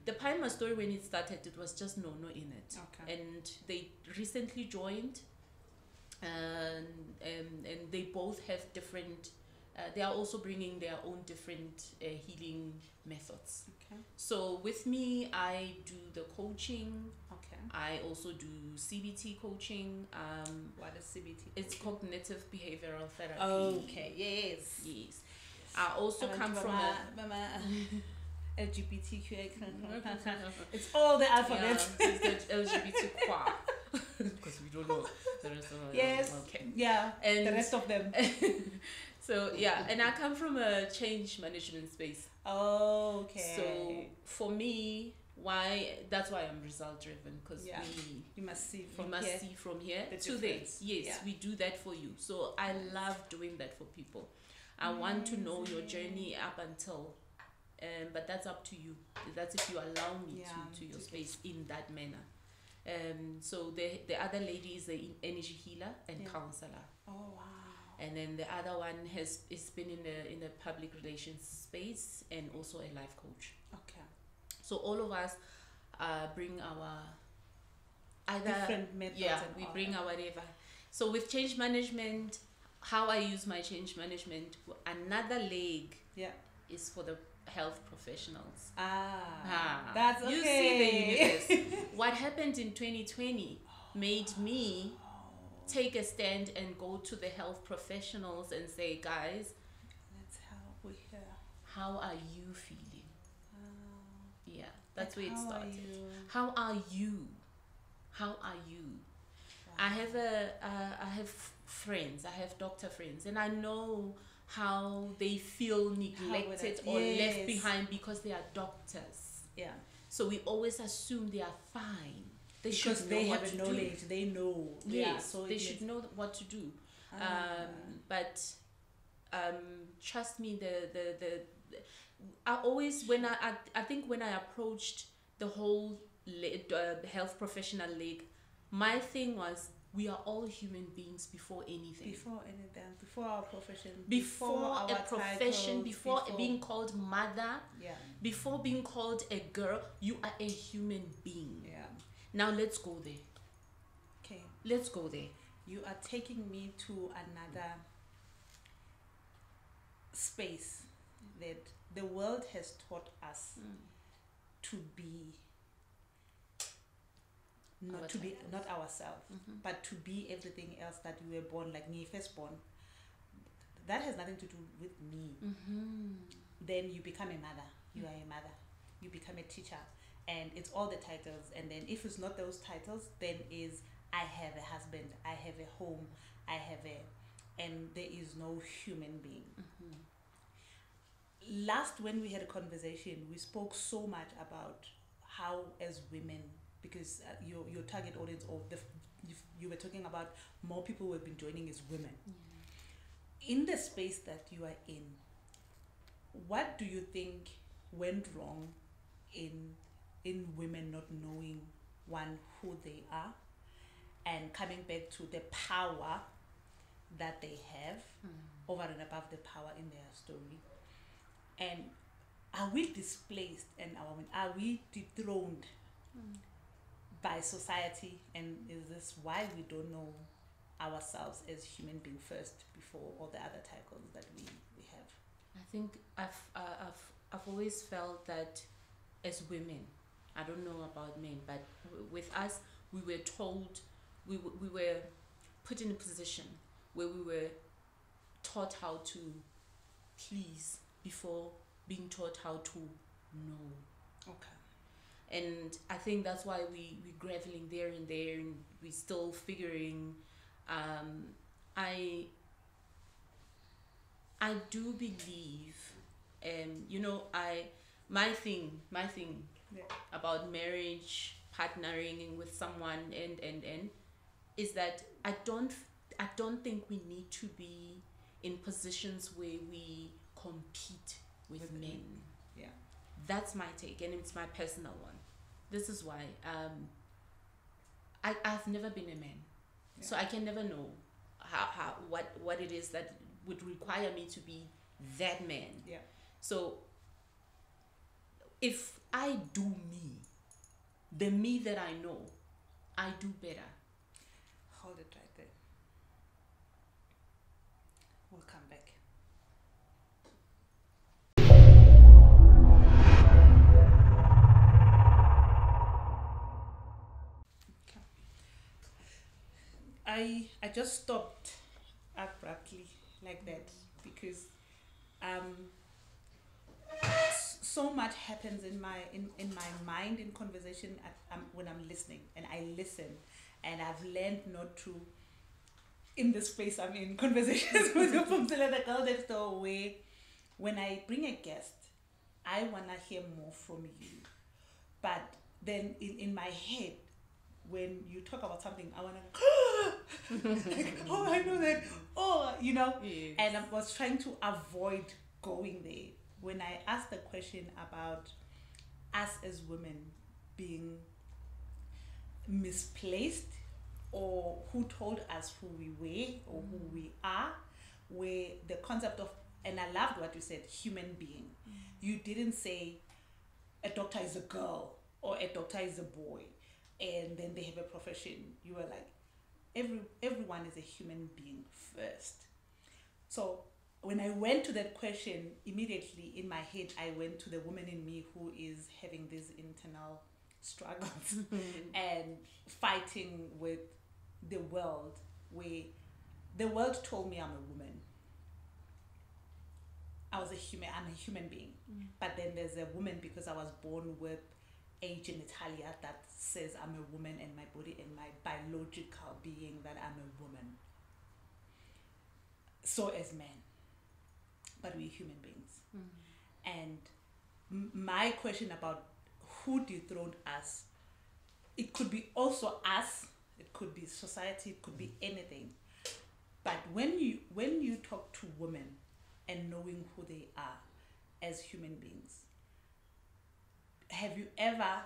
The Power in My Story, when it started, it was just Nono in it. Okay. And they recently joined. And they both have different. They are also bringing their own different healing methods. Okay. So with me, I do the coaching. Okay. I also do CBT coaching. What is CBT? It's cognitive behavioral therapy. Okay. Yes. Yes. I also come from a LGBTQA. It's all the alphabet. Yeah, it's the LGBTQ. Because we don't know the rest of them. Yes. Okay. Yeah. And the rest of them. So yeah, and I come from a change management space. Okay. So for me, that's why I'm result driven, because Yeah. You must see from here the to there. this. Yes, Yeah. we do that for you. So I love doing that for people. I want to know your journey up until, but that's up to you. That's if you allow me to your space in that manner. So the other lady is the energy healer and counselor. Oh wow. And then the other one has been in the public relations space and also a life coach. Okay. So all of us bring our either Different methods. yeah, and we all bring that. our whatever. So with change management, how I use my change management, another leg Yeah. is for the health professionals. That's okay. You see the universe. What happened in 2020 made me take a stand and go to the health professionals and say, guys, Let's help. We here. how are you feeling? Yeah, that's Like, where it how are started. you? How are you? How are you? I have friends. I have doctor friends, and I know how they feel neglected or left Yes. behind because they are doctors. Yeah. So we always assume they are fine. They Because should they know have what a to knowledge. do. They know. Yes, Yeah. So they should know what to do. But trust me, the I always I think when I approached the whole health professional league, my thing was we are all human beings before anything. Before anything, before our profession, Before our a profession, titles, before being called mother, yeah, before being called a girl, you are a human being. yeah. Now let's go there. Okay, Let's go there. you are taking me to another space that the world has taught us to be not to be not ourselves, but to be everything else that we were born, like me first born. That has nothing to do with me. Then you become a mother. You are a mother. You become a teacher, and it's all the titles. And then if it's not those titles, then is I have a husband, I have a home, I have and there is no human being. Last when we had a conversation, we spoke so much about how as women, because your target audience or you were talking about more people who have been joining is women. In the space that you are in, what do you think went wrong in women not knowing one who they are and coming back to the power that they have over and above the power in their story? And are we displaced and are we dethroned by society, and is this why we don't know ourselves as human being first before all the other titles that we have? I think I've always felt that as women, I don't know about men, but with us, we were told, we were put in a position where we were taught how to please before being taught how to know. Okay. And I think that's why we're graveling there and there, and we're still figuring. I do believe, my thing Yeah. about marriage, partnering with someone, and is that I don't think we need to be in positions where we compete with men. Yeah. That's my take, and it's my personal one. This is why I've never been a man, so I can never know how what it is that would require me to be that man. Yeah. So if I do me, the me that I know, I do better. Hold it right there. We'll come back. I just stopped abruptly like that because so much happens in my mind in conversation when I'm listening, and I listen, and I've learned not to, in this place I'm in conversations with you from the girl next door, where when I bring a guest I want to hear more from you, but then in my head when you talk about something I want to like, oh I know that, Yes. and I was trying to avoid going there when I asked the question about us as women being misplaced, or who told us who we were or who we are, where the concept of, and I loved what you said, human being. You didn't say a doctor is a girl or a doctor is a boy and then they have a profession. You were like, everyone is a human being first. So when I went to that question, immediately in my head I went to the woman in me who is having these internal struggles and fighting with the world, where the world told me I'm a woman. I'm a human being. But then there's a woman because I was born with a genitalia that says I'm a woman, and my body and my biological being that I'm a woman. So as men, but we're human beings. And my question about who dethroned us, it could be also us, it could be society, it could be anything. But when you talk to women and knowing who they are as human beings, have you ever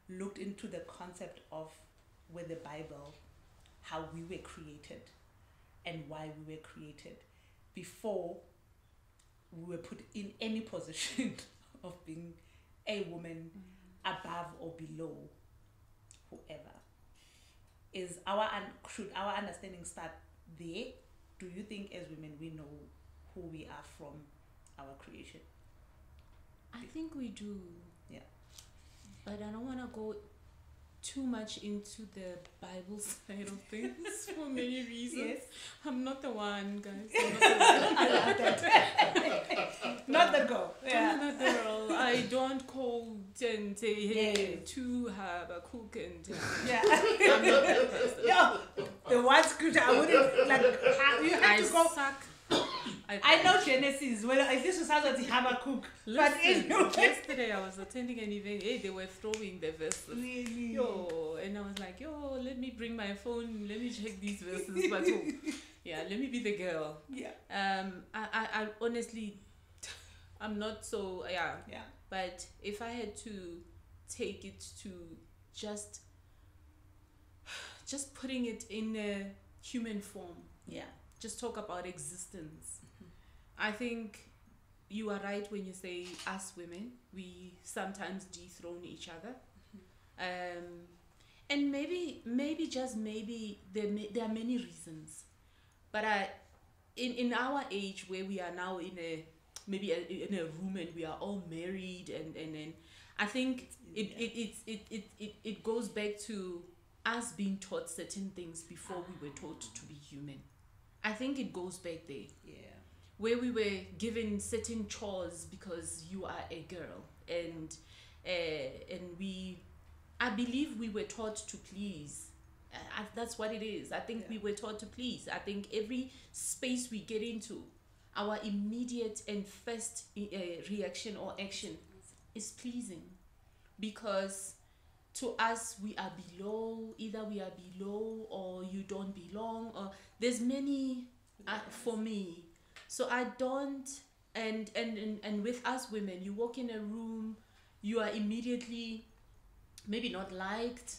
looked into the concept of, with the Bible, how we were created and why we were created before we were put in any position of being a woman above or below whoever? Should our understanding start there? Do you think as women we know who we are from our creation? I think we do. Yeah. But I don't want to go too much into the Bible side of things for many reasons. Yes. I'm not the one, guys. I'm not the one. I love that. Not the girl. Yeah. I'm not the girl. I don't call and say, hey, Yes. to have a cook and Yeah. I'm not that person. Yo, the one scripture I wouldn't like. You have I to go. suck. I know Genesis. Well, if this was how to have a cook, but Listen, anyway. yesterday I was attending an event. Hey, they were throwing the verses. Really? Yo, and I was like, yo, let me bring my phone. Let me check these verses. But yeah, let me be the girl. Yeah. I honestly, I'm not so yeah. Yeah. But if I had to take it to just putting it in a human form, Yeah. just talk about existence. I think you are right when you say us women, we sometimes dethrone each other. And maybe there are many reasons. But in our age where we are now in a room and we are all married and I think it goes back to us being taught certain things before we were taught to be human. I think it goes back there. Yeah. where we were given certain chores because you are a girl, and I believe we were taught to please. That's what it is. I think we were taught to please. I think every space we get into, our immediate and first reaction or action is pleasing, because to us we are below. Either we are below or you don't belong, or there's many for me. So I don't, and with us women, you walk in a room, you are immediately maybe not liked,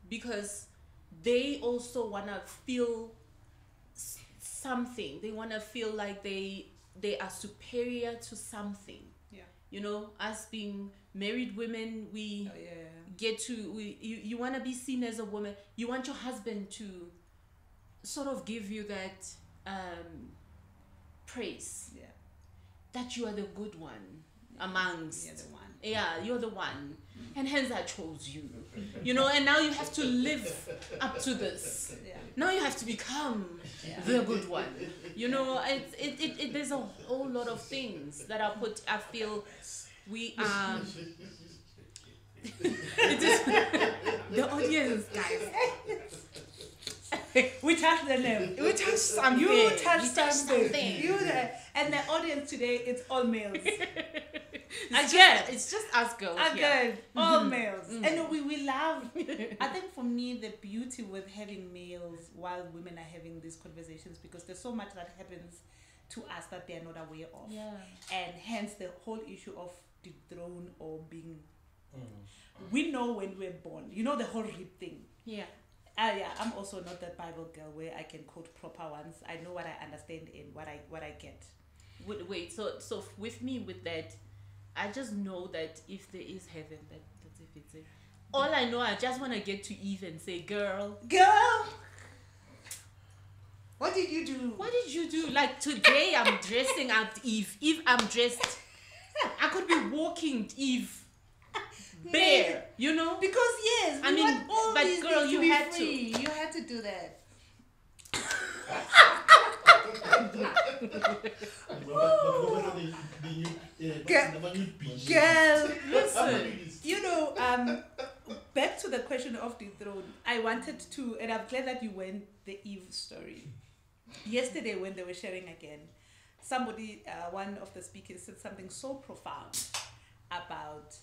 because they also want to feel something. They want to feel like they are superior to something. Yeah. You know, us being married women, we get to, you want to be seen as a woman. You want your husband to sort of give you that praise, that you are the good one amongst. You're the one. Yeah, you're the one, and hence I chose you. You know, and now you have to live up to this. Now you have to become the good one. You know, it there's a whole lot of things that I feel we it is the audience, guys. We touched the name. We touched something. You touched something. And the audience today, it's all males. It's just us girls. Again, all males. And we love, I think for me, the beauty with having males while women are having these conversations, because there's so much that happens to us that they're not aware of. Yeah. And hence the whole issue of dethroned or being, we know when we're born, you know, the whole rib thing. Yeah. I'm also not that Bible girl where I can quote proper ones. I know what I understand and what I get. Wait, so with me with that, I just know that if there is heaven, that's if it's it. All I know, I just want to get to Eve and say, girl, what did you do? What did you do? Like today, I'm dressing out Eve. Eve, I'm dressed. I could be walking Eve. Bare, you know, because I mean, want all but these girl, you had free. You had to do that. Girl, listen. You know, back to the question of the throne. I wanted to, and I'm glad that you went the Eve story. Yesterday, when they were sharing again, somebody, one of the speakers, said something so profound about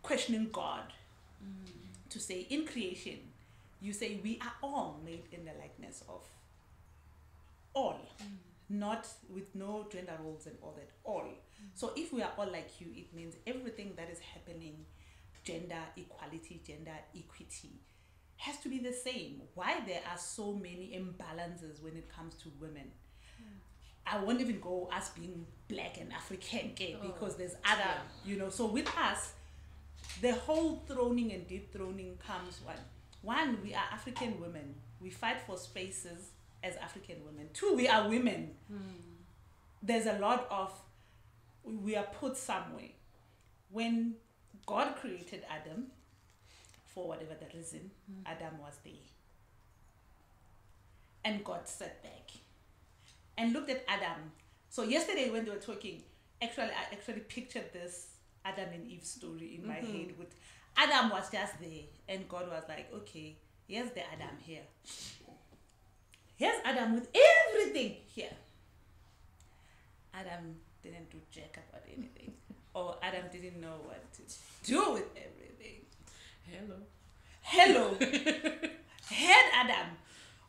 questioning God. To say in creation, you say we are all made in the likeness of all, not with no gender roles and all that, all. So if we are all like you, it means everything that is happening, gender equality, gender equity, has to be the same. Why there are so many imbalances when it comes to women? I won't even go as being black and African gay, because there's other, you know. So with us, the whole throning and dethroning comes one, we are African women. We fight for spaces as African women. Two, we are women. There's a lot of, we are put somewhere. When God created Adam, for whatever the reason, Adam was there. And God sat back and looked at Adam. So yesterday when they were talking, I actually pictured this Adam and Eve story in my head. With Adam was just there, and God was like, okay, here's the Adam here. Here's Adam with everything here. Adam didn't do jack about anything. Or Adam didn't know what to do with everything. Hello. Head Adam.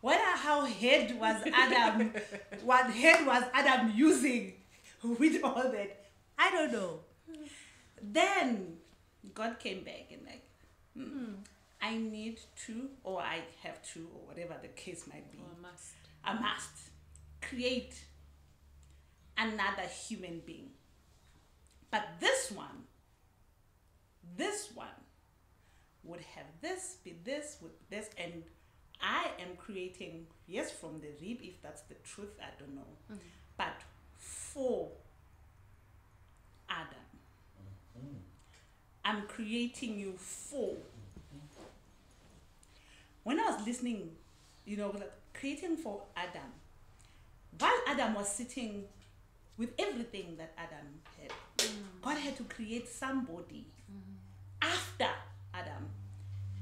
How head was Adam? What head was Adam using with all that? I don't know. Then God came back and like, I need to, or I have to, or whatever the case might be. I must create another human being. But this one would have this, be this, with this, and I am creating, yes, from the rib, if that's the truth, I don't know, but for Adam. I'm creating you for. When I was listening, you know, like creating for Adam, while Adam was sitting with everything that Adam had, God had to create somebody after Adam,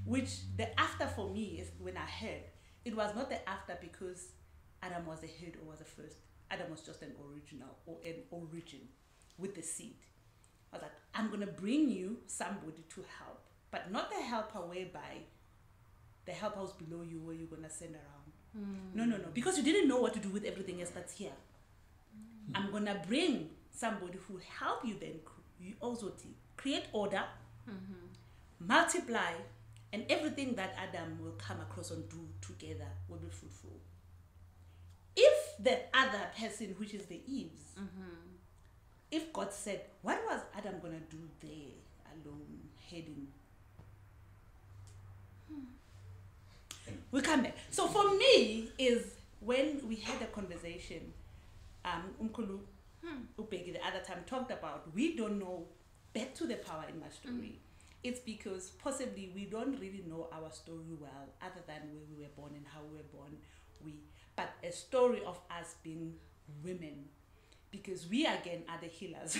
which the after for me is when I heard, it was not the after because Adam was the head or was the first. Adam was just an original or an origin with the seed. I was like, I'm going to bring you somebody to help, but not the helper whereby the helper was below you where you're going to send around. No, because you didn't know what to do with everything else that's here. I'm going to bring somebody who will help you then you also create order, multiply, and everything that Adam will come across and do together will be fruitful. If the other person, which is the Eves, if God said, what was Adam going to do there alone, heading? We come back. So for me, is when we had a conversation, Umkulu Upegi the other time talked about, we don't know, back to the power in my story. It's because possibly we don't really know our story well, other than where we were born and how we were born. But a story of us being women, because we again are the healers.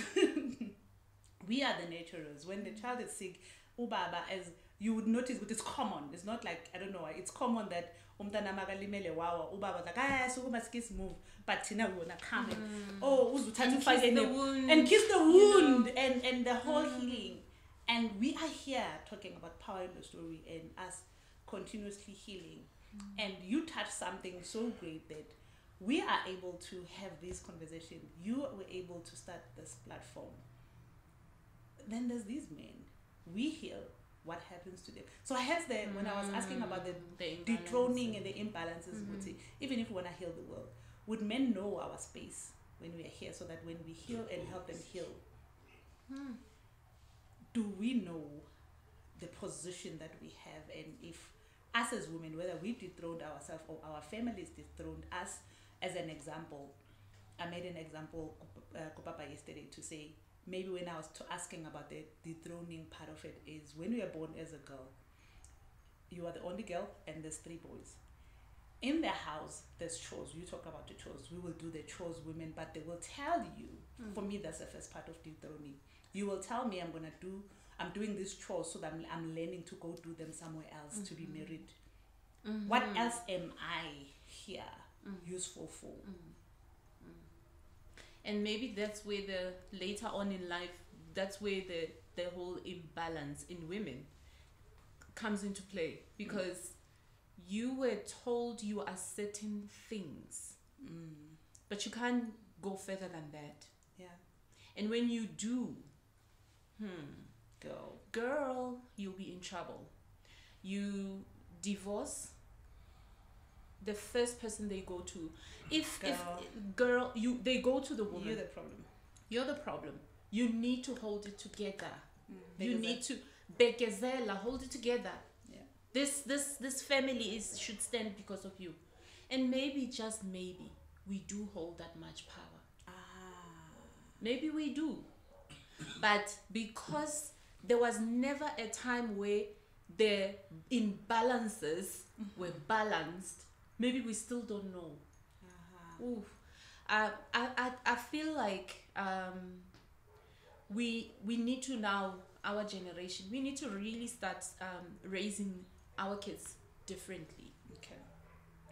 We are the naturals. When the child is sick, ubaba, as you would notice, but it's common. It's not like, I don't know, it's common that umntana makalimele wawa ubaba like sukuma skis move, but tina we wanna come and kiss the wound, you know? and the whole healing. And we are here talking about power in the story and us continuously healing. And you touched something so great that we are able to have this conversation. You were able to start this platform. Then there's these men. We heal. What happens to them? So hence when I was asking about the dethroning and the imbalances, would say, even if we want to heal the world, would men know our space when we are here so that when we heal and help them heal, do we know the position that we have? And if us as women, whether we dethroned ourselves or our families dethroned us, as an example, I made an example, Kupapa yesterday, to say, maybe when I was asking about the dethroning part of it, is when we are born as a girl, you are the only girl and there's 3 boys. In the house, there's chores. You talk about the chores. We will do the chores, women, but they will tell you, for me, that's the first part of dethroning. You will tell me I'm doing these chores so that I'm learning to go do them somewhere else to be married. What else am I here useful for? And maybe that's where later on in life, that's where the whole imbalance in women comes into play, because you were told you are certain things, but you can't go further than that. Yeah. And when you do, girl, you'll be in trouble. You divorce, the first person they go to, they go to the woman. You're the problem. You're the problem. You need to hold it together. You need to bekezela, hold it together. Yeah. This family should stand because of you. And maybe, just maybe, we do hold that much power. Maybe we do. But because there was never a time where the imbalances were balanced, maybe we still don't know. I feel like we need to now, our generation, we need to really start raising our kids differently. Okay.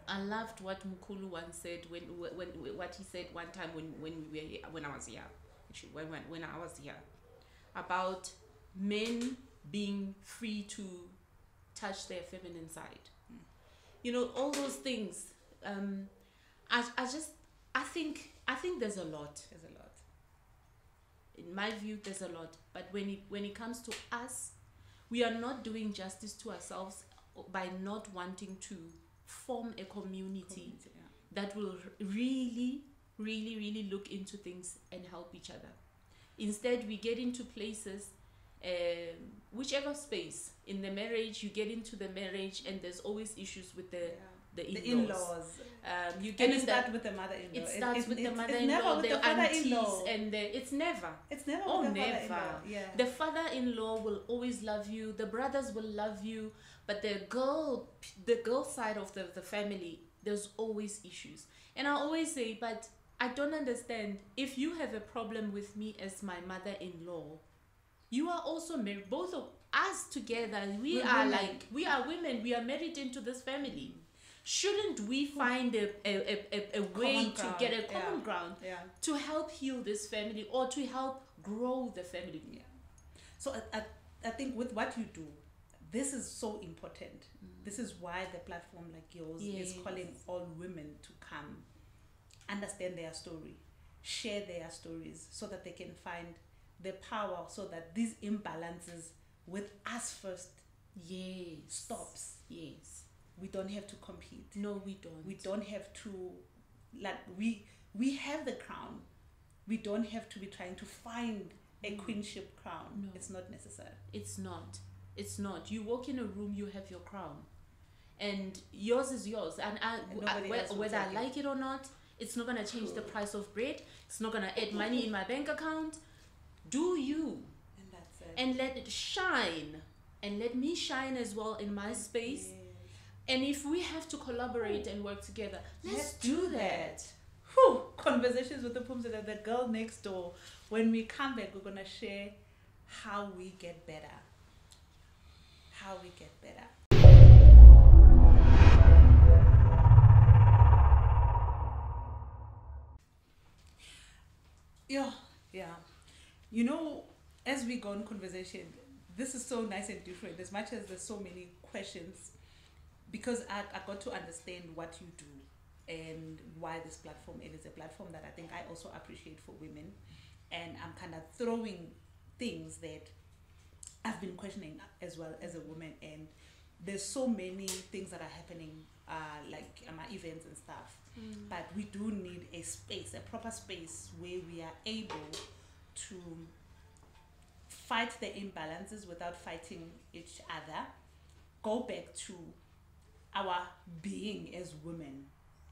I loved what Mukulu once said when what he said one time when we were here, when I was here, actually when I was here, about men being free to touch their feminine side. You know, all those things. I think there's a lot. There's a lot. In my view, there's a lot. But when it comes to us, we are not doing justice to ourselves by not wanting to form a community that will really, really, really look into things and help each other. Instead, we get into places, whichever space in the marriage, you get into the marriage, and there's always issues with the in-laws. You get it start with the mother-in-law. It starts with the mother-in-law, the aunties, and it's never. It's never. Oh, with the never. father-in-law. Yeah. The father-in-law will always love you. The brothers will love you, but the girl side of the family There's always issues. And I always say, but I don't understand. If you have a problem with me as my mother-in-law, you are also married. Both of us together, we are women. like, we are women. We are married into this family. Shouldn't we find a way to get a common ground to help heal this family or to help grow the family? Yeah. So I think with what you do, this is so important. This is why the platform like yours is calling all women to come, understand their story, share their stories, so that they can find the power, so that these imbalances with us first stops. Yes. We don't have to compete. No, we don't. We don't have to, like, we have the crown. We don't have to be trying to find a queenship crown. No. It's not necessary. It's not. It's not. You walk in a room, you have your crown, and yours is yours. And whether I like it or not, it's not gonna change the price of bread. It's not gonna add money in my bank account. Do you? And that's it. And let it shine, and let me shine as well in my space. And if we have to collaborate and work together, let's do that. Whew. Conversations with the Phumzile, the girl next door. When we come back, we're gonna share how we get better. How we get better. Yeah. You know, as we go on conversation, this is so nice and different. As much as there's so many questions, because I got to understand what you do and why this platform, it is a platform that I think I also appreciate for women. And I'm kind of throwing things that I've been questioning as well as a woman. And there's so many things that are happening, like my events and stuff. But we do need a space, a proper space where we are able to fight the imbalances without fighting each other, go back to our being as women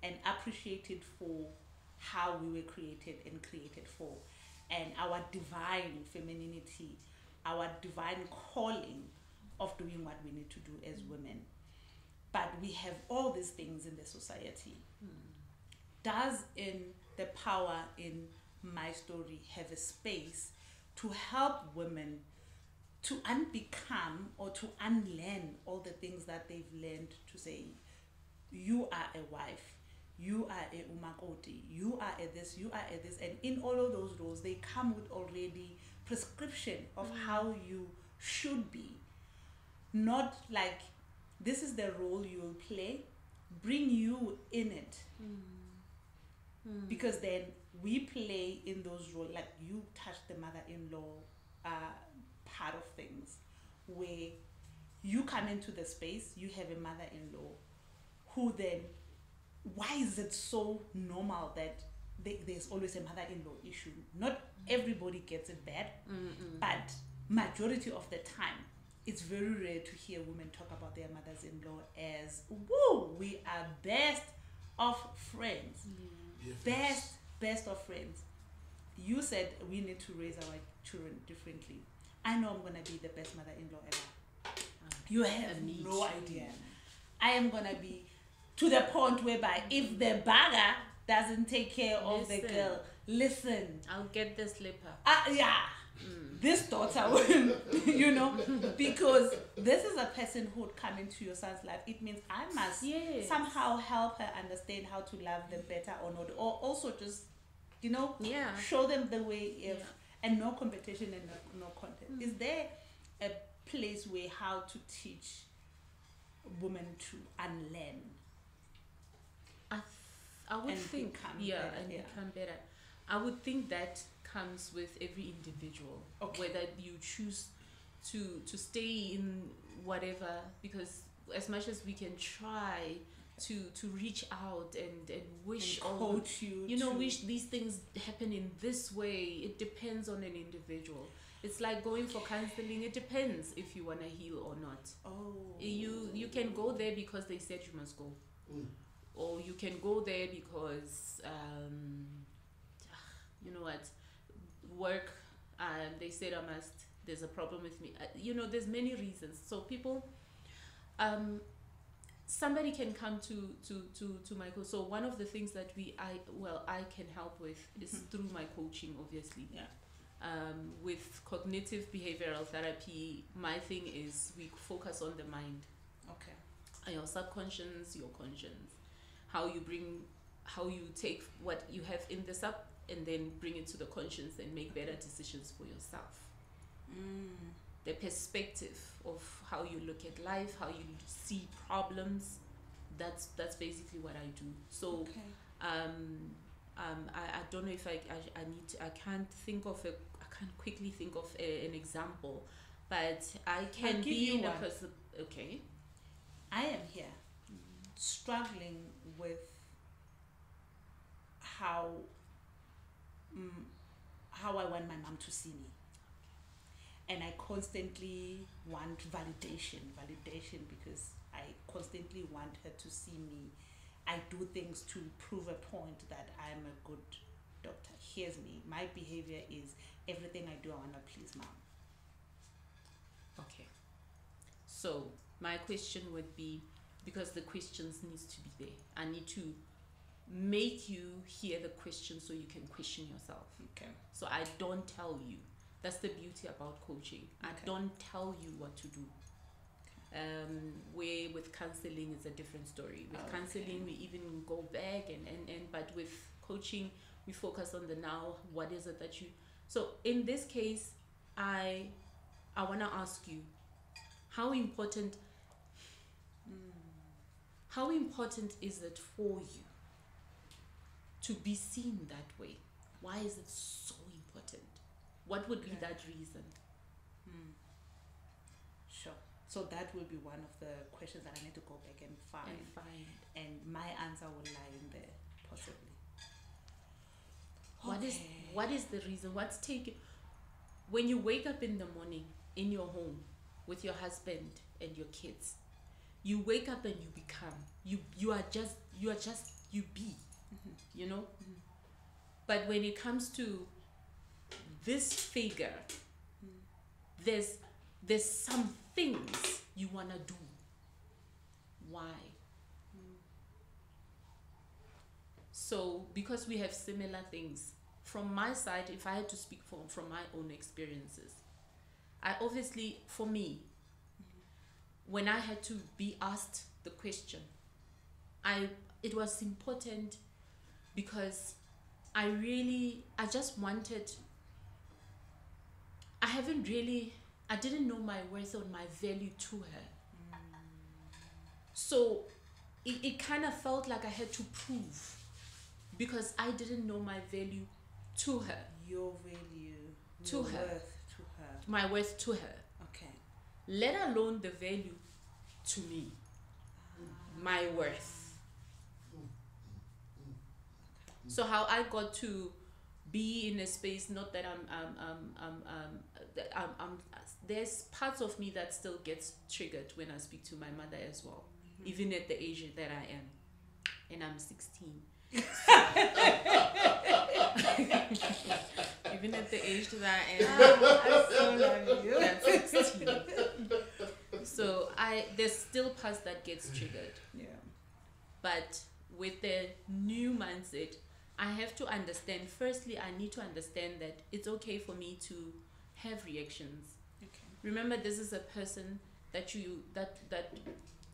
and appreciate it for how we were created and created for, and our divine femininity, our divine calling of doing what we need to do as women. But we have all these things in the society. Does in the power in my story have a space to help women to unbecome or to unlearn all the things that they've learned, to say, you are a wife, you are a umakoti, you are a this, you are a this, and in all of those roles they come with already prescription of how you should be. Not like, this is the role you will play, bring you in it. Because then we play in those roles, like you touch the mother-in-law part of things, where you come into the space, you have a mother-in-law who then, why is it so normal that there's always a mother-in-law issue? Not everybody gets it bad, but majority of the time, it's very rare to hear women talk about their mothers-in-law as, woo, we are best of friends. Best of friends. You said we need to raise our children differently. I know I'm gonna be the best mother-in-law ever. You have no idea. I am gonna be to the point whereby if the bagger doesn't take care of the girl, listen, I'll get the slipper. This daughter will, you know, because this is a person who would come into your son's life. It means I must somehow help her understand how to love them better or not, or also just, you know, show them the way, and no competition and no content. Is there a place where how to teach women to unlearn? I would and think, become become better. I would think that comes with every individual, whether you choose to stay in whatever, because as much as we can try to reach out and wish, and coach wish these things happen in this way, it depends on an individual. It's like going for counseling. It depends if you want to heal or not. You can go there because they said you must go, or you can go there because you know what, work, they said I must, there's a problem with me, there's many reasons. So people, somebody can come to my coach. So one of the things that I can help with is through my coaching, obviously. Yeah. With cognitive behavioral therapy, my thing is we focus on the mind. Okay. Your subconscious, your conscience, how you take what you have in the sub and then bring it to the conscience and make better decisions for yourself. The perspective of how you look at life, how you see problems, that's basically what I do. So Okay. I don't know if I can't quickly think of an example, but I can I'll give be you in a one. person. Okay. I am here struggling with how I want my mom to see me, and I constantly want validation because I constantly want her to see me. I do things to prove a point that I'm a good doctor. Here's me. My behavior is everything I do, I want to please mom. Okay. So my question would be, because the questions needs to be there, I need to make you hear the question so you can question yourself. Okay. So I don't tell you. That's the beauty about coaching. I Okay. don't tell you what to do. Where with counseling is a different story. With counseling we even go back and but with coaching we focus on the now. What is it that you, so in this case I want to ask you, how important is it for you to be seen that way? Why is it so important? What would be that reason? Sure. So that will be one of the questions that I need to go back and find. And my answer will lie in there, possibly. What is the reason? What's taking, when you wake up in the morning in your home with your husband and your kids, you wake up and you become, you are just you be, you know? But when it comes to this figure, there's some things you want to do. Why? So because we have similar things, from my side, if I had to speak from my own experiences, I obviously, for me, when I had to be asked the question, it was important because I just wanted, I didn't know my worth or my value to her. So it kind of felt like I had to prove, because I didn't know my value to her. Your value, To your her. worth to her. My worth to her. Okay. Let alone the value to me. My worth. So how I got to be in a space, not that I'm there's parts of me that still gets triggered when I speak to my mother as well, even at the age that I am, and I'm 16. Even at the age that I am, I so love you. I'm 16. So there's still parts that gets triggered. Yeah. But with the new mindset, I have to understand, firstly, I need to understand that it's okay for me to have reactions. Okay. Remember, this is a person that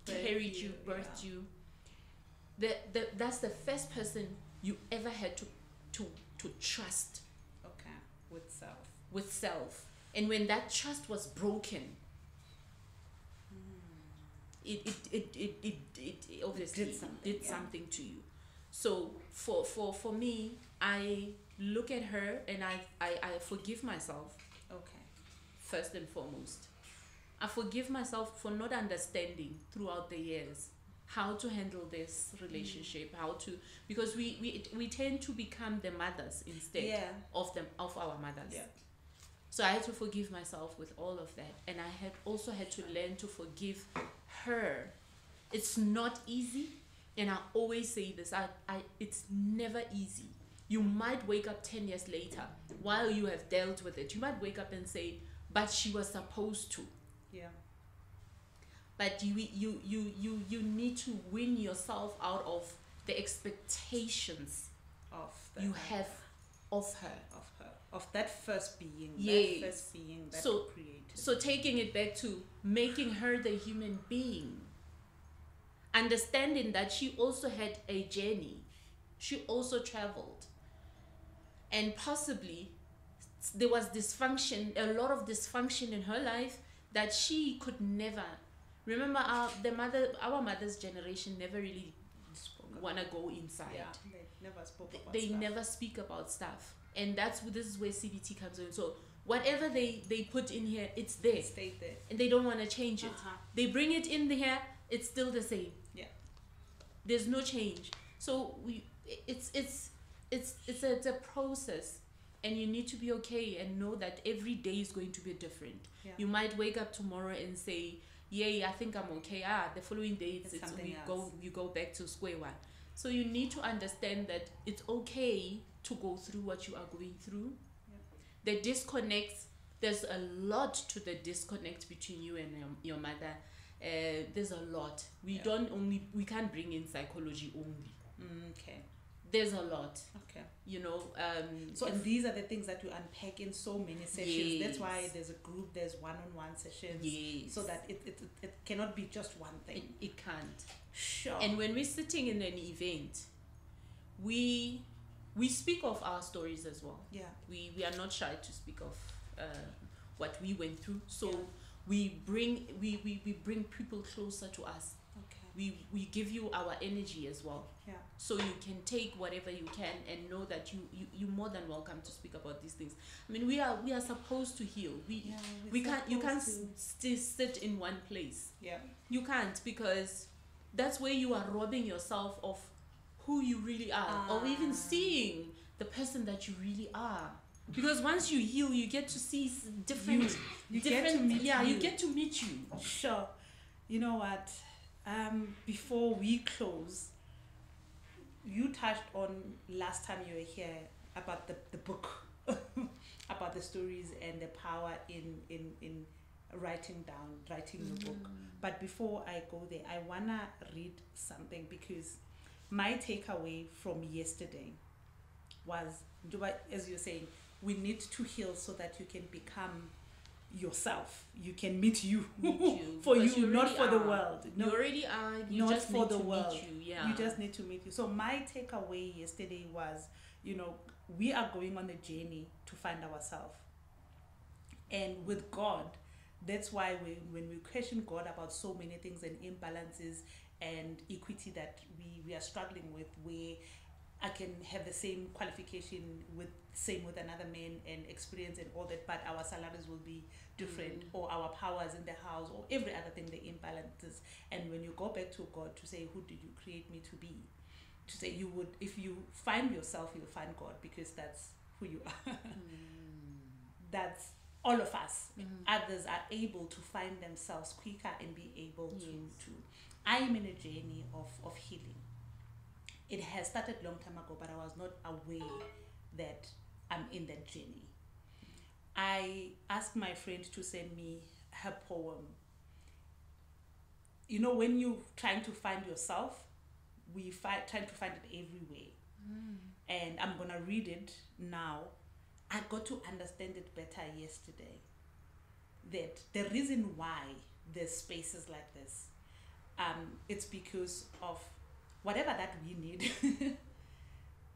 carried you, birthed you. That's the first person you ever had to trust. Okay. With self. And when that trust was broken, it obviously did something to you. So for me, I look at her and I forgive myself. Okay. First and foremost, I forgive myself for not understanding throughout the years how to handle this relationship, because we tend to become the mothers instead of our mothers. Yeah. So I had to forgive myself with all of that, and I had also had to learn to forgive her. It's not easy, and I always say this, it's never easy. You might wake up 10 years later while you have dealt with it. You might wake up and say, but she was supposed to. Yeah. but you need to win yourself out of the expectations of you have of her. Of that first being, Yes. that first being that So- you created. So taking it back to making her the human being, understanding that she also had a journey, she also traveled, and possibly there was dysfunction, a lot of dysfunction in her life that she could never remember. Our mother's generation never really want to go inside. Yeah, they never spoke about They stuff. never speak about stuff, and this is where CBT comes in. So whatever they put in here, it's there, They stayed there. and they don't want to change it. They bring it in here, it's still the same. Yeah. There's no change. So it's a process, and you need to be okay and know that every day is going to be different. Yeah. You might wake up tomorrow and say, "Yay, I think I'm okay." The following day It's something else. you go back to square one. So you need to understand that it's okay to go through what you are going through. The disconnect, there's a lot to the disconnect between you and your mother. There's a lot. We can't bring in psychology only. Okay. There's a lot, Okay. you know. So and these are the things that you unpack in so many sessions. That's why Yes. there's a group, there's one-on-one sessions. Yes. So that it cannot be just one thing. it can't. Sure. And when we're sitting in an event, we speak of our stories as well. yeah. We are not shy to speak of what we went through. So Yeah. we bring people closer to us. Okay. We give you our energy as well. Yeah. So you can take whatever you can and know that you're more than welcome to speak about these things. I mean, we are supposed to heal. You can't sit in one place. Yeah. You can't, because that's where you are robbing yourself of who you really are, or even seeing the person that you really are. Because once you heal, you get to see different. You get to meet yeah, you. you get to meet you. Sure. You know what? Before we close, you touched on last time you were here about the book, about the stories and the power in writing the book. But before I go there, I wanna read something, because my takeaway from yesterday was, as you're saying, we need to heal so that you can become yourself. You can meet you, for because you, not already for the are. world. You already are. You not just for need the to world. meet you. Yeah. You just need to meet you. So my takeaway yesterday was, we are going on a journey to find ourselves. And with God, that's why when we question God about so many things and imbalances and equity that we are struggling with, where I can have the same qualification with another man and experience and all that, but our salaries will be different, or our powers in the house, or every other thing, the imbalances. And when you go back to God to say, who did you create me to be? To say if you find yourself, you'll find God, because that's who you are. That's all of us. Others are able to find themselves quicker and be able to. I'm in a journey of healing. It has started long time ago, but I was not aware that I'm in that journey. I asked my friend to send me her poem. When you're trying to find yourself, trying to find it everywhere. And I'm gonna read it now. I got to understand it better yesterday. That the reason why there's spaces like this, it's because of whatever that we need.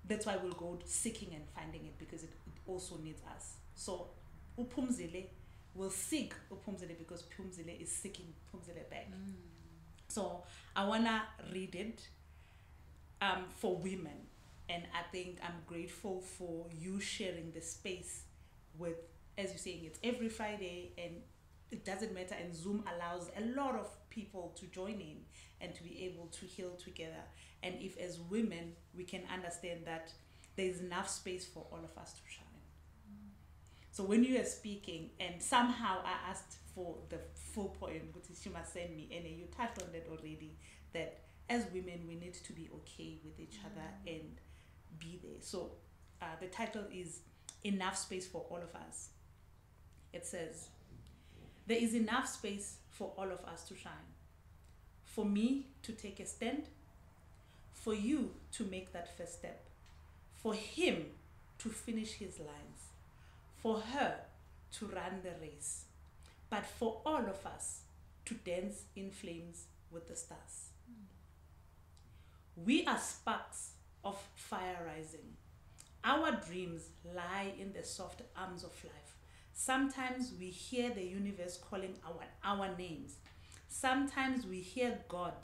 That's why we'll go seeking and finding it, because it also needs us. So Phumzile will seek Phumzile, because Phumzile is seeking Phumzile back. So I wanna read it for women. And I think I'm grateful for you sharing the space with, as you're saying, it's every Friday, and it doesn't matter. And Zoom allows a lot of people to join in and to be able to heal together. And if as women, we can understand that there's enough space for all of us to shine. So when you are speaking, and somehow I asked for the full poem, which she must send me, and you touched on that already, that as women, we need to be okay with each other and be there. So the title is Enough Space for All of Us. It says, there is enough space for all of us to shine. for me to take a stand, for you to make that first step, for him to finish his lines, for her to run the race, but for all of us to dance in flames with the stars. We are sparks of fire rising. Our dreams lie in the soft arms of life. Sometimes we hear the universe calling our names. Sometimes we hear God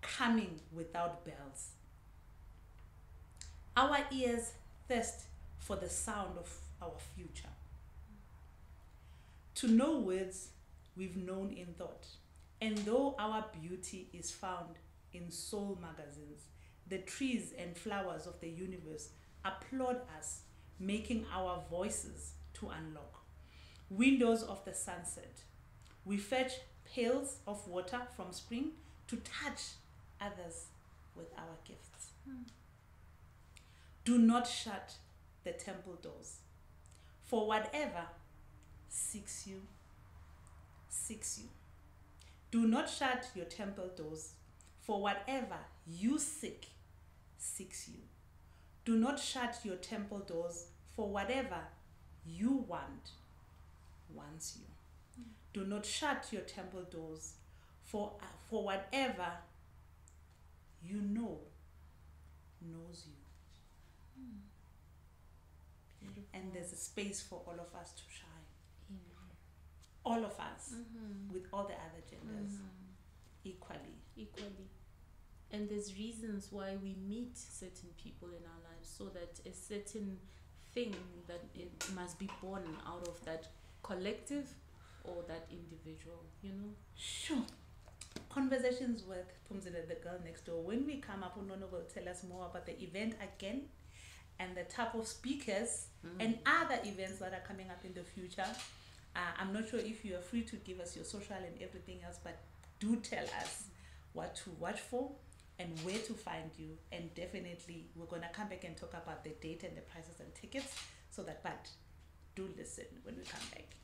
coming without bells. Our ears thirst for the sound of our future. To know words we've known in thought. And though our beauty is found in soul magazines, the trees and flowers of the universe applaud us, making our voices to unlock. Windows of the sunset. We fetch pails of water from spring to touch others with our gifts. Do not shut the temple doors, for whatever seeks you, seeks you. Do not shut your temple doors, for whatever you seek, seeks you. Do not shut your temple doors, for whatever you want, wants you. Do not shut your temple doors, for whatever you know, knows you. Beautiful. And there's a space for all of us to shine. Amen. All of us, with all the other genders, equally. Equally. And there's reasons why we meet certain people in our lives, so that a certain thing that it must be born out of that collective or that individual, you know? Sure. Conversations with Phumzile, the girl next door. When we come up, Nono will tell us more about the event again and the type of speakers and other events that are coming up in the future. I'm not sure if you are free to give us your social and everything else, but do tell us what to watch for and where to find you. And definitely we're going to come back and talk about the date and the prices and tickets, so that, but do listen when we come back.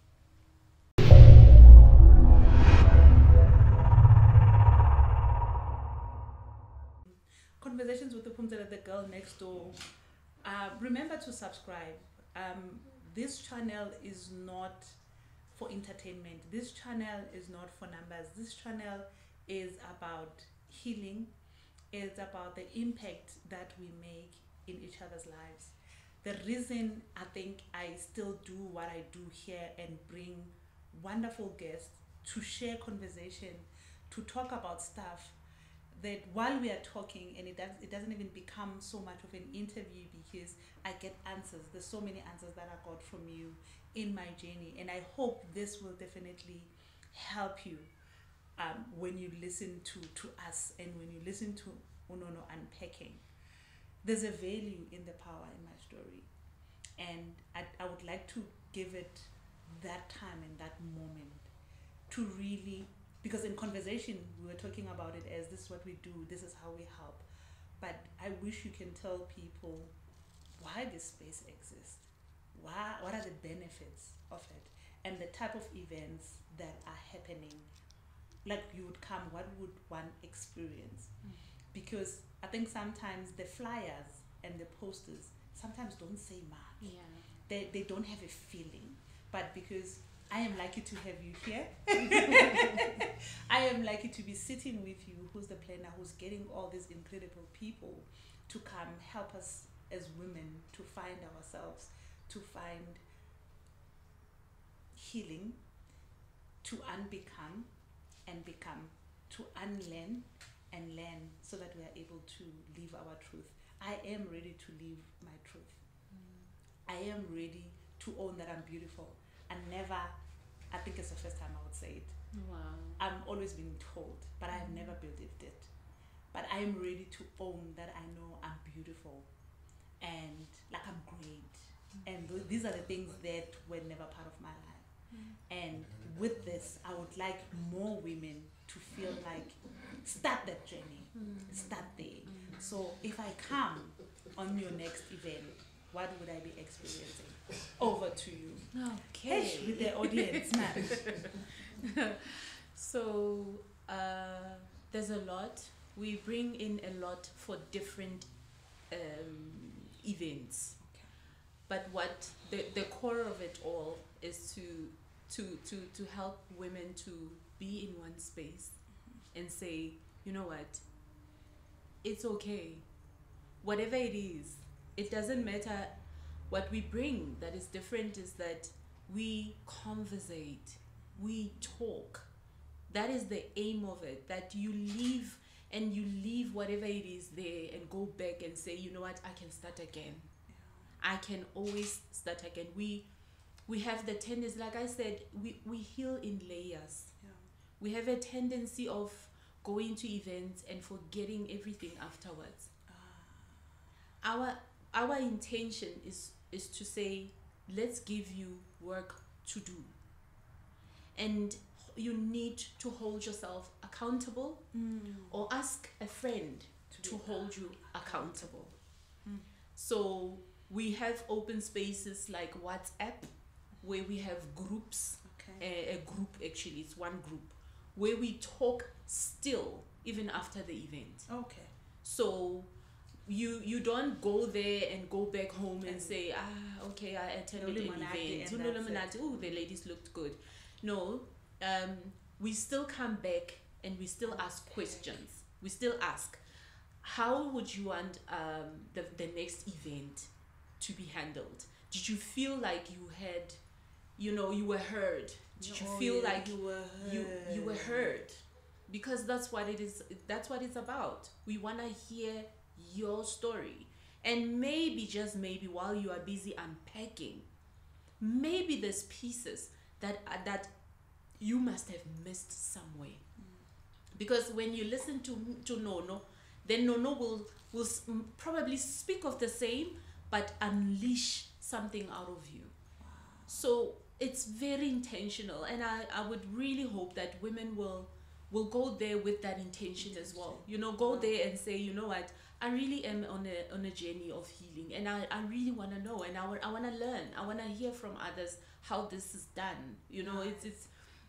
Conversations with the Phumzile, the girl next door. Remember to subscribe. This channel is not for entertainment. This channel is not for numbers. This channel is about healing. It's about the impact that we make in each other's lives. The reason I think I still do what I do here and bring wonderful guests to share conversation, to talk about stuff, that while we are talking, and it doesn't even become so much of an interview, because I get answers. There's so many answers that I got from you in my journey, and I hope this will definitely help you when you listen to us and when you listen to Nono unpacking. There's a value in the power in my story, and I would like to give it that time and that moment to really, because in conversation we were talking about it as this is what we do, this is how we help, but I wish you can tell people why this space exists, what are the benefits of it, and the type of events that are happening. Like, you would come, what would one experience? Because I think sometimes the flyers and the posters sometimes don't say much. Yeah. They don't have a feeling, but because I am lucky to have you here. I am lucky to be sitting with you, who's the planner, who's getting all these incredible people to come help us as women to find ourselves, to find healing, to unbecome and become, to unlearn and learn, so that we are able to live our truth. I am ready to live my truth. I am ready to own that I'm beautiful. I think it's the first time I would say it. Wow. I'm always being told, but I have never believed it. But I am ready to own that I know I'm beautiful and like I'm great. And these are the things that were never part of my life. And with this, I would like more women to feel like, start that journey, start there. So if I come on your next event, what would I be experiencing? Over to you. Okay. Hey, with the audience, man. So, there's a lot. We bring in a lot for different events. Okay. But what the core of it all is to help women to be in one space and say, you know what, it's okay. Whatever it is, it doesn't matter. What we bring that is different is that we conversate, we talk. That is the aim of it, that you leave and you leave whatever it is there and go back and say, you know what, I can start again. Yeah. I can always start again. We have the tendency, like I said, we heal in layers. Yeah. We have a tendency of going to events and forgetting everything afterwards. Our intention is to say, let's give you work to do. And you need to hold yourself accountable or ask a friend to hold you accountable. So we have open spaces like WhatsApp, where we have groups. Okay. A group, actually, it's one group where we talk still even after the event. Okay. So you don't go there and go back home and say, okay, I attended an event. Oh, the ladies looked good. No, we still come back and we still ask questions. We still ask, how would you want the next event to be handled? Did you feel like you had, you were heard? Did you feel like you were heard? Because that's what it is. That's what it's about. We want to hear your story. And maybe, just maybe, while you are busy unpacking, maybe there's pieces that you must have missed somewhere. Because when you listen to Nono, then Nono will probably speak of the same, but unleash something out of you. So it's very intentional, and I would really hope that women will go there with that intention as well. Go there and say, you know what, I really am on a journey of healing, and I really want to know, and I want to learn. I want to hear from others how this is done.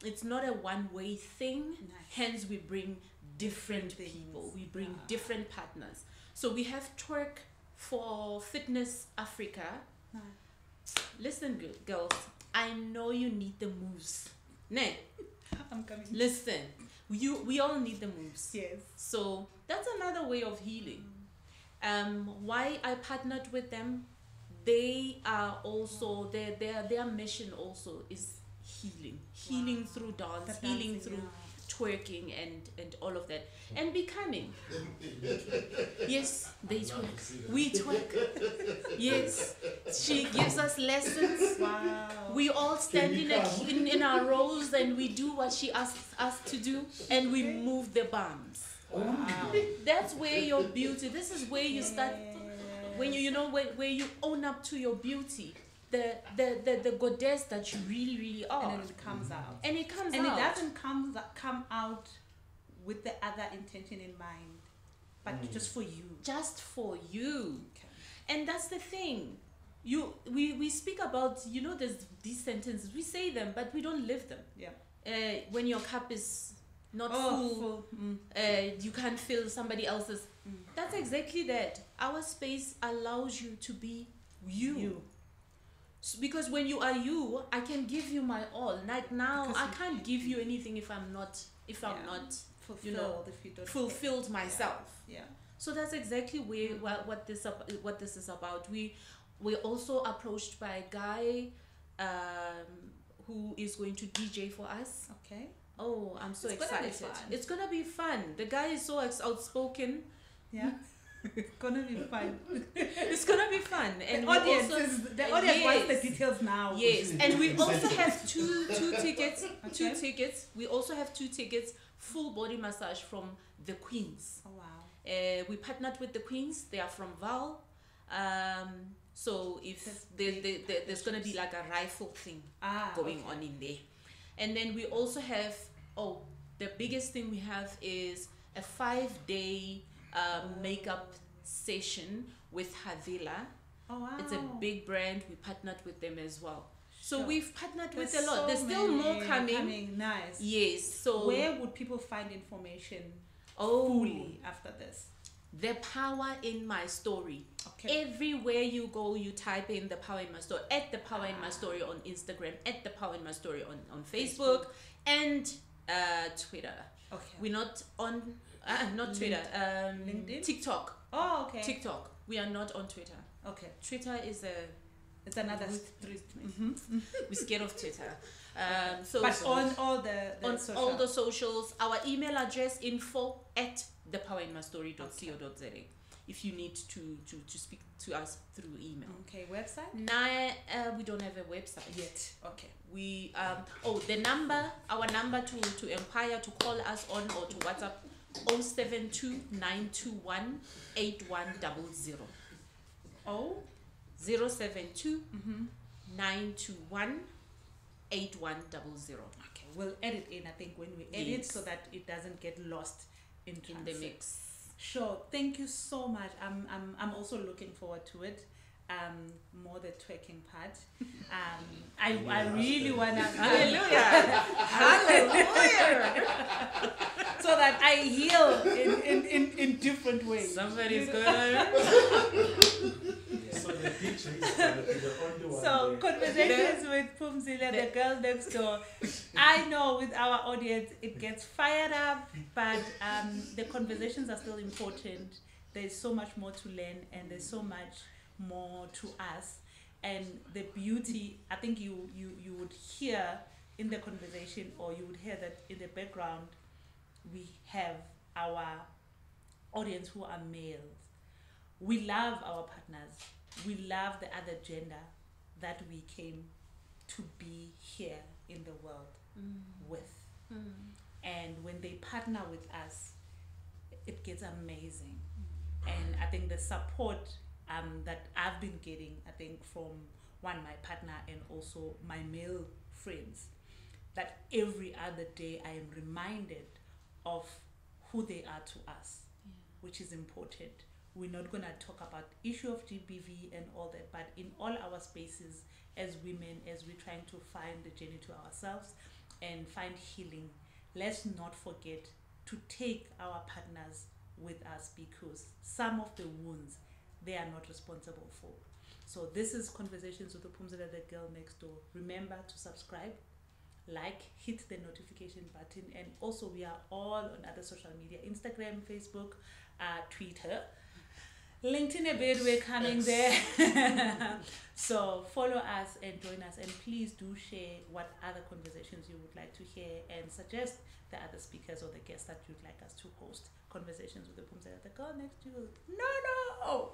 It's not a one-way thing. Nice. Hence, we bring different people. We bring different partners. So we have Twerk for Fitness Africa. Listen, girls, I know you need the moves. Ne? I'm coming. Listen, we all need the moves. Yes. So that's another way of healing. Why I partnered with them, they are also their mission also is healing through dance, healing through twerking and all of that, and becoming. Yes, they twerk. We twerk. Yes, she gives us lessons. Wow. We all stand in our rows and we do what she asks us to do, and we move the bums. Wow. That's where your beauty. This is where you start. When where you own up to your beauty, the goddess that you really, really are. And then it comes out. And it comes and out. it doesn't come out with the other intention in mind, but just for you. Just for you. Okay. And that's the thing. We speak about, there's these sentences. We say them, but we don't live them. Yeah. When your cup is not full. You can't fill somebody else's. That's exactly that. Our space allows you to be you. Because when you are you, I can give you my all. Like now, because I can't give you anything if I'm not fulfilled, if you don't fulfilled myself. Yeah. So that's exactly what this is about. We're also approached by a guy who is going to DJ for us. Okay. Oh, I'm so excited. It's gonna be fun. The guy is so outspoken. Yeah. It's gonna be fun. It's gonna be fun. And the audience wants the details now. Yes. And we also have two tickets. Okay. 2 tickets. We also have 2 tickets, full body massage from the Queens. Oh wow. We partnered with the Queens. They are from Val. So if there's gonna be like a rifle thing going on in there. And then we also have, the biggest thing we have is a 5-day makeup session with Havila. Oh wow. It's a big brand. We partnered with them as well. So Sure. we've partnered with There's a lot. so There's still many more coming. Nice. Yes. So where would people find information fully after this? The power in my story. Okay. Everywhere you go, you type in the power in my story, at the power in my story on Instagram, at the power in my story on Facebook and Twitter. Okay. We're not on not Twitter, LinkedIn? TikTok. Oh, okay. TikTok. We are not on Twitter. Okay. Twitter is It's another street. we're scared of Twitter. So But on all the on social. all the socials, our email address info@thepowerinmystory.co.za if you need to speak to us through email. Okay, website? We don't have a website Yet. Okay. we our number to inquire, to call us on or to WhatsApp 072-921-8100 Oh. 072-921-8100 Okay, we'll edit in, I think, when we edit so that it doesn't get lost in the mix. Sure. Thank you so much. I'm also looking forward to it. More the twerking part. I really wanna Hallelujah. Hallelujah. so that I heal in different ways. Somebody's gonna So the teacher is going to be the only one. So there. conversations with Phumzile, the girl next door. I know with our audience it gets fired up, but the conversations are still important. There's so much more to learn, and there's so much more to us. And the beauty, I think you would hear in the conversation, or you would hear that in the background, we have our audience who are males. We love our partners. We love the other gender that we came to be here in the world with. And when they partner with us, it gets amazing. And I think the support that I've been getting, I think from my partner and also my male friends, that every other day I am reminded of who they are to us, which is important. We're not going to talk about issue of GBV and all that, but in all our spaces as women, as we're trying to find the journey to ourselves and find healing, let's not forget to take our partners with us, because some of the wounds they are not responsible for. So this is Conversations with the Phumzile, the girl next door. Remember to subscribe, like, hit the notification button, and also we are all on other social media: Instagram, Facebook, Twitter, LinkedIn. A bit, we're coming there. So follow us and join us, and please do share what other conversations you would like to hear, and suggest the other speakers or the guests that you'd like us to host. Conversations with the Phumzile, the girl next door. No.